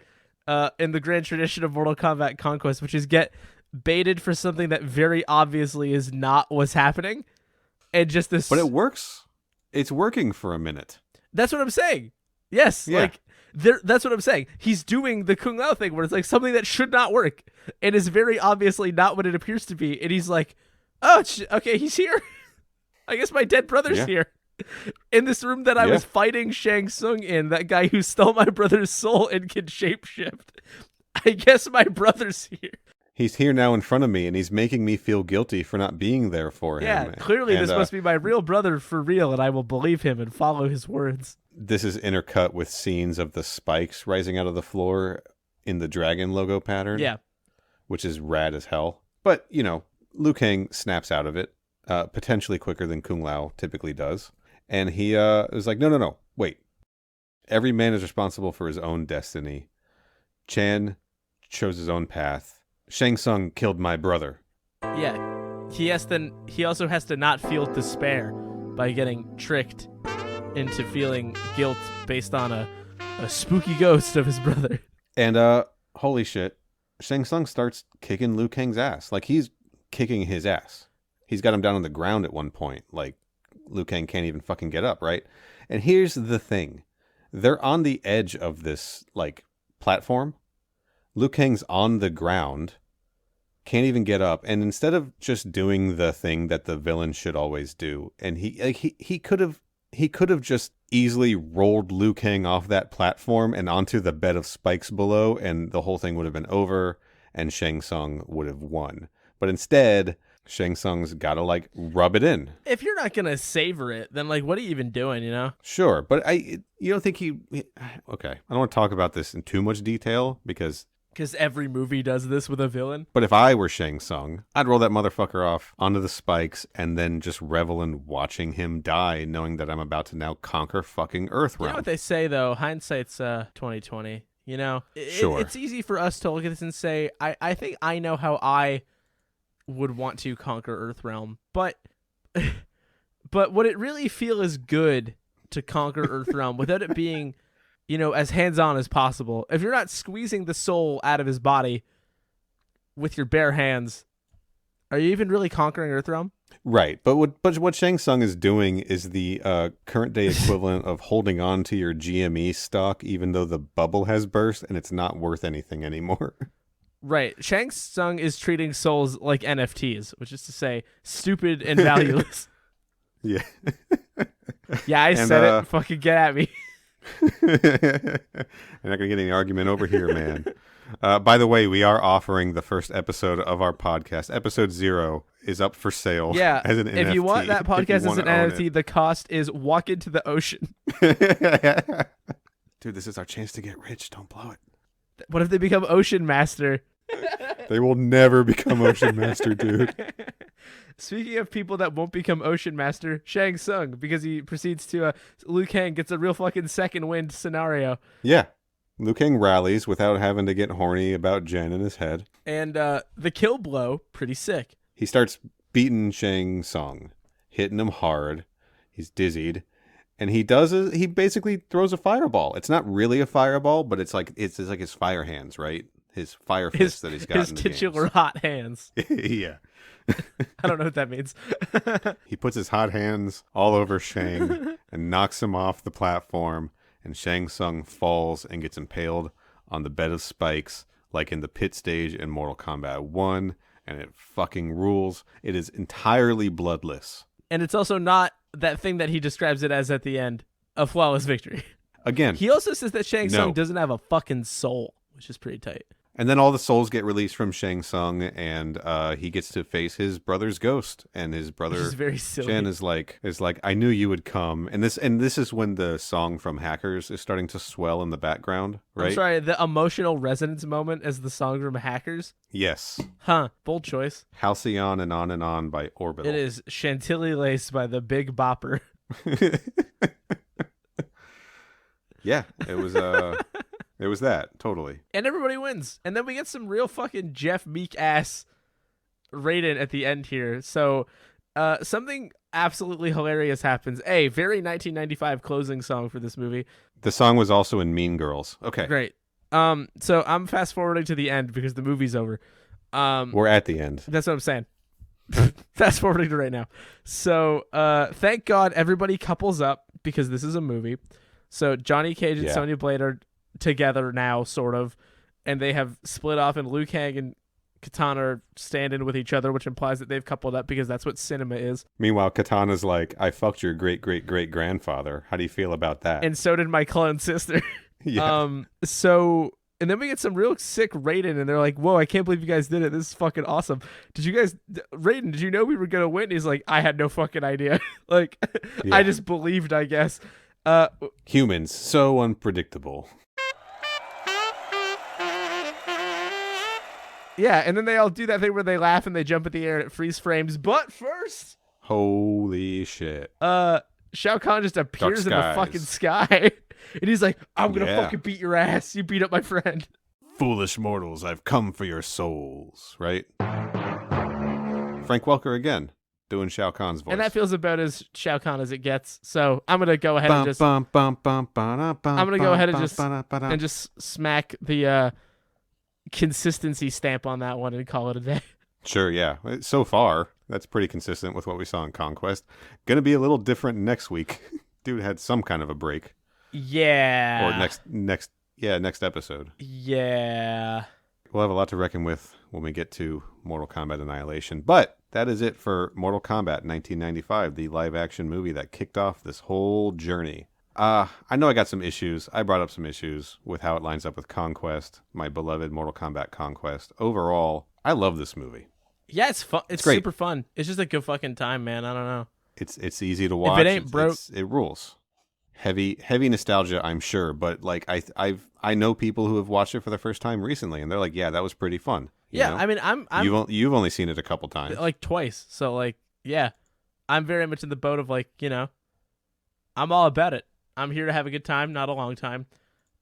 in the grand tradition of Mortal Kombat Conquest, which is get baited for something that very obviously is not what's happening. And just this. But it works. It's working for a minute. That's what I'm saying. Yes. Yeah. Like, that's what I'm saying. He's doing the Kung Lao thing where it's like something that should not work and is very obviously not what it appears to be. And he's like, oh, okay, he's here. I guess my dead brother's here. In this room that I was fighting Shang Tsung in, that guy who stole my brother's soul and can shapeshift. I guess my brother's here. He's here now in front of me, and he's making me feel guilty for not being there for him. Yeah, clearly this must be my real brother for real, and I will believe him and follow his words. This is intercut with scenes of the spikes rising out of the floor in the dragon logo pattern. Yeah. Which is rad as hell. But, you know, Liu Kang snaps out of it, potentially quicker than Kung Lao typically does. And he was like, no, wait. Every man is responsible for his own destiny. Chan chose his own path. Shang Tsung killed my brother. Yeah. He also has to not feel despair by getting tricked into feeling guilt based on a spooky ghost of his brother. And holy shit, Shang Tsung starts kicking Liu Kang's ass. Like, he's kicking his ass. He's got him down on the ground at one point. Like, Liu Kang can't even fucking get up, right? And here's the thing. They're on the edge of this, like, platform. Liu Kang's on the ground, can't even get up. And instead of just doing the thing that the villain should always do, and he could have just easily rolled Liu Kang off that platform and onto the bed of spikes below, and the whole thing would have been over, and Shang Tsung would have won. But instead, Shang Tsung's got to, like, rub it in. If you're not going to savor it, then, like, what are you even doing, you know? Sure, but you don't think he... Okay, I don't want to talk about this in too much detail, because every movie does this with a villain. But if I were Shang Tsung, I'd roll that motherfucker off onto the spikes and then just revel in watching him die, knowing that I'm about to now conquer fucking Earthrealm. You know what they say, though? Hindsight's 20/20. You know, Sure. It's easy for us to look at this and say, I think I know how I would want to conquer Earthrealm, but would it really feel as good to conquer Earthrealm without it being, as hands-on as possible? If you're not squeezing the soul out of his body with your bare hands, are you even really conquering Earthrealm? Right, but what Shang Tsung is doing is the current day equivalent of holding on to your GME stock even though the bubble has burst and it's not worth anything anymore. Right. Shang Tsung is treating souls like NFTs, which is to say, stupid and valueless. Yeah. Yeah, I said it. Fucking get at me. You're not gonna get any argument over here, man. By the way, we are offering the first episode of our podcast. Episode 0 is up for sale. Yeah, as an NFT. If you want that podcast as an NFT, the cost is walk into the ocean. Dude, this is our chance to get rich. Don't blow it. What if they become Ocean Master? They will never become Ocean Master, dude. Speaking of people that won't become Ocean Master, Shang Tsung, because he proceeds to Liu Kang gets a real fucking second wind scenario. Yeah. Liu Kang rallies without having to get horny about Jen in his head. And the kill blow, pretty sick. He starts beating Shang Tsung, hitting him hard. He's dizzied. And he basically throws a fireball. It's not really a fireball, but it's like his fire hands, right? His fire fist that he's got his in the titular games. hot hands. Yeah. I don't know what that means. He puts his hot hands all over Shang and knocks him off the platform, and Shang Tsung falls and gets impaled on the bed of spikes like in the pit stage in Mortal Kombat 1, and it fucking rules. It is entirely bloodless. And it's also not that thing that he describes it as at the end, a flawless victory. Again. He also says that Shang Tsung doesn't have a fucking soul, which is pretty tight. And then all the souls get released from Shang Tsung, and he gets to face his brother's ghost. And his brother Which is very silly. Jen is like, I knew you would come. And this is when the song from Hackers is starting to swell in the background, right? I'm sorry, the emotional resonance moment as the song from Hackers? Yes. Huh. Bold choice. Halcyon and On by Orbital. It is Chantilly Lace by the Big Bopper. Yeah, it was it was that, totally. And everybody wins. And then we get some real fucking Jeff Meek ass Raiden at the end here. So something absolutely hilarious happens. A very 1995 closing song for this movie. The song was also in Mean Girls. Okay. Great. So I'm fast forwarding to the end because the movie's over. We're at the end. That's what I'm saying. Fast forwarding to right now. So thank God everybody couples up because this is a movie. So Johnny Cage and Sonya Blade are together now, sort of, and they have split off, and Liu Kang and Katana are standing with each other, which implies that they've coupled up because that's what cinema is. Meanwhile, Katana's like, I fucked your great-great-great-grandfather. How do you feel about that? And so did my clone sister. Yeah. And then we get some real sick Raiden, and they're like, whoa, I can't believe you guys did it. This is fucking awesome. Raiden, did you know we were going to win? He's like, I had no fucking idea. Like, yeah. I just believed, I guess. Humans, so unpredictable. Yeah, and then they all do that thing where they laugh and they jump in the air and it freeze frames. But first, holy shit. Shao Kahn just appears in the fucking sky. And he's like, I'm going to fucking beat your ass. You beat up my friend. Foolish mortals, I've come for your souls, right? Frank Welker again, doing Shao Kahn's voice. And that feels about as Shao Kahn as it gets. So I'm going to go ahead and just smack the consistency stamp on that one and call it a day. Sure, yeah. So far, that's pretty consistent with what we saw in Conquest. Gonna be a little different next week. Dude had some kind of a break. Yeah. Or next episode. Yeah. We'll have a lot to reckon with when we get to Mortal Kombat Annihilation. But that is it for Mortal Kombat 1995, the live-action movie that kicked off this whole journey. I know I got some issues. I brought up some issues with how it lines up with Conquest, my beloved Mortal Kombat Conquest. Overall, I love this movie. Yeah, it's fun. It's great. super fun. It's just a good fucking time, man. I don't know. It's easy to watch. If it ain't broke, it rules. Heavy nostalgia, I'm sure, but like I know people who have watched it for the first time recently, and they're like, yeah, that was pretty fun. You know? I mean, you've only seen it a couple times, like twice. So like, yeah, I'm very much in the boat of like, I'm all about it. I'm here to have a good time, not a long time,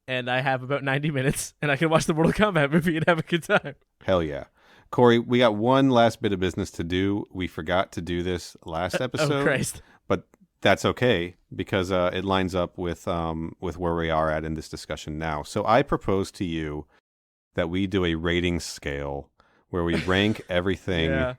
and I have about 90 minutes, and I can watch the Mortal Kombat movie and have a good time. Hell yeah. Corey, we got one last bit of business to do. We forgot to do this last episode. Oh, Christ. But that's okay because it lines up with where we are at in this discussion now. So I propose to you that we do a rating scale where we rank everything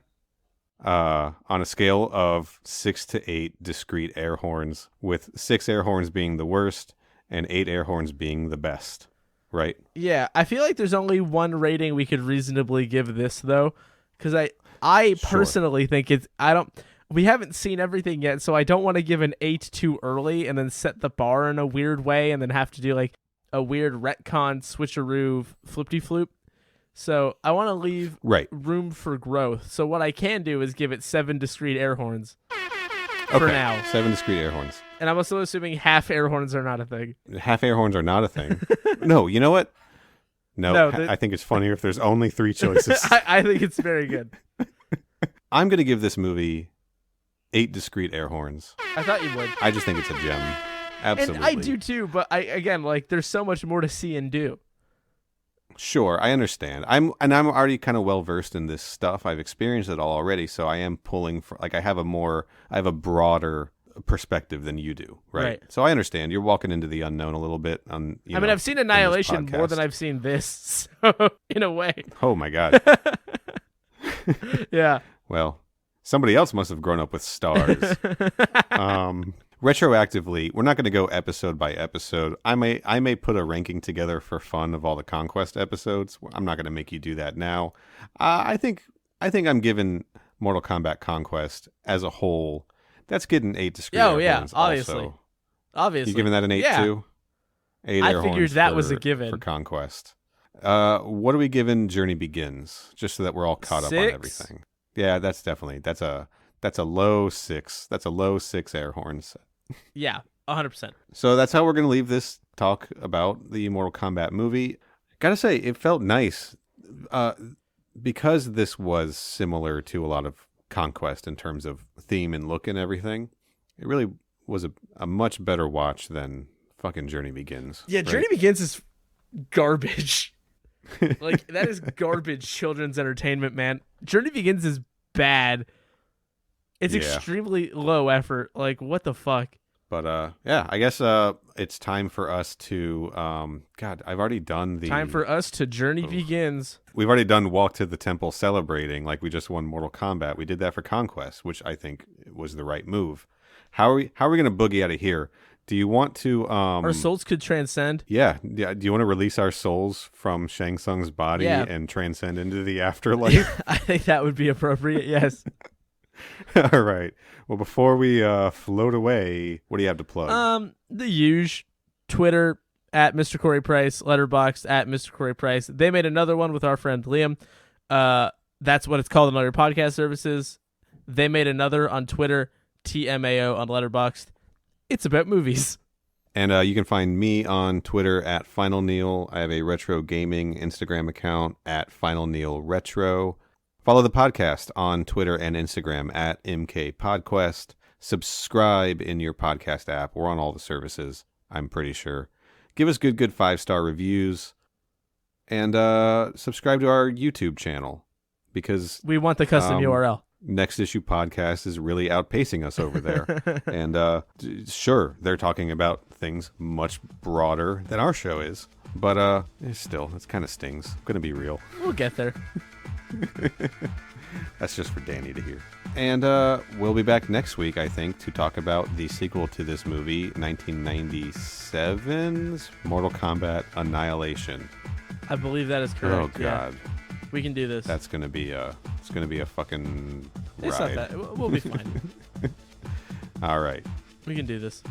on a scale of 6 to 8 discrete air horns, with 6 air horns being the worst and 8 air horns being the best. Right? Yeah, I feel like there's only one rating we could reasonably give this, though, because I personally think we haven't seen everything yet, so I don't want to give an 8 too early and then set the bar in a weird way and then have to do like a weird retcon switcheroo flip-de-floop. So I want to leave room for growth. So what I can do is give it 7 discrete air horns for now. 7 discrete air horns. And I'm also assuming half air horns are not a thing. Half air horns are not a thing. No, you know what? No, I think it's funnier if there's only 3 choices. I think it's very good. I'm going to give this movie 8 discrete air horns. I thought you would. I just think it's a gem. Absolutely. And I do too, but there's so much more to see and do. Sure, I understand. I'm already kind of well versed in this stuff. I've experienced it all already, so I am pulling for I have a broader perspective than you do, right? So I understand. You're walking into the unknown a little bit. I've seen Annihilation more than I've seen this, so in a way. Oh my God. Yeah. Well, somebody else must have grown up with stars. Retroactively, we're not going to go episode by episode. I may put a ranking together for fun of all the Conquest episodes. I'm not going to make you do that now. I think I'm giving Mortal Kombat Conquest as a whole. That's getting 8 discrete air horns. Obviously. You giving that an 8 too? 8 air horns. I figured that was a given for Conquest. What are we giving Journey Begins? Just so that we're all caught up on everything. Yeah, that's a low 6. That's a low 6 air horns. Yeah, 100%. So that's how we're going to leave this talk about the Mortal Kombat movie. Gotta say, it felt nice because this was similar to a lot of Conquest in terms of theme and look and everything. It really was a much better watch than fucking Journey Begins. Yeah, right? Journey Begins is garbage. Like, that is garbage children's entertainment, man. Journey Begins is bad. It's extremely low effort. Like, what the fuck? But, I guess it's time for us to... I've already done the... Time for us to Journey Begins. We've already done Walk to the Temple celebrating, like we just won Mortal Kombat. We did that for Conquest, which I think was the right move. How are we going to boogie out of here? Do you want to... Our souls could transcend? Yeah. Do you want to release our souls from Shang Tsung's body and transcend into the afterlife? I think that would be appropriate, yes. All right. Well, before we float away, what do you have to plug? The huge Twitter at Mr. Corey Price, Letterboxd at Mr. Corey Price. They made another one with our friend Liam. That's what it's called on all your podcast services. They made another on Twitter, TMAO on Letterboxd. It's about movies. And you can find me on Twitter at Final Neil. I have a retro gaming Instagram account at Final Neil Retro. Follow the podcast on Twitter and Instagram at MK Podquest. Subscribe in your podcast app. We're on all the services, I'm pretty sure. Give us good 5-star reviews. And subscribe to our YouTube channel because we want the custom URL. Next Issue Podcast is really outpacing us over there. And sure, they're talking about things much broader than our show is. But still, it kind of stings. I'm going to be real. We'll get there. That's just for Danny to hear. And we'll be back next week, I think, to talk about the sequel to this movie, 1997's Mortal Kombat Annihilation. I believe that is correct. Oh God, we can do this. That's gonna be a fucking ride. It's not that. We'll be fine. All right, we can do this.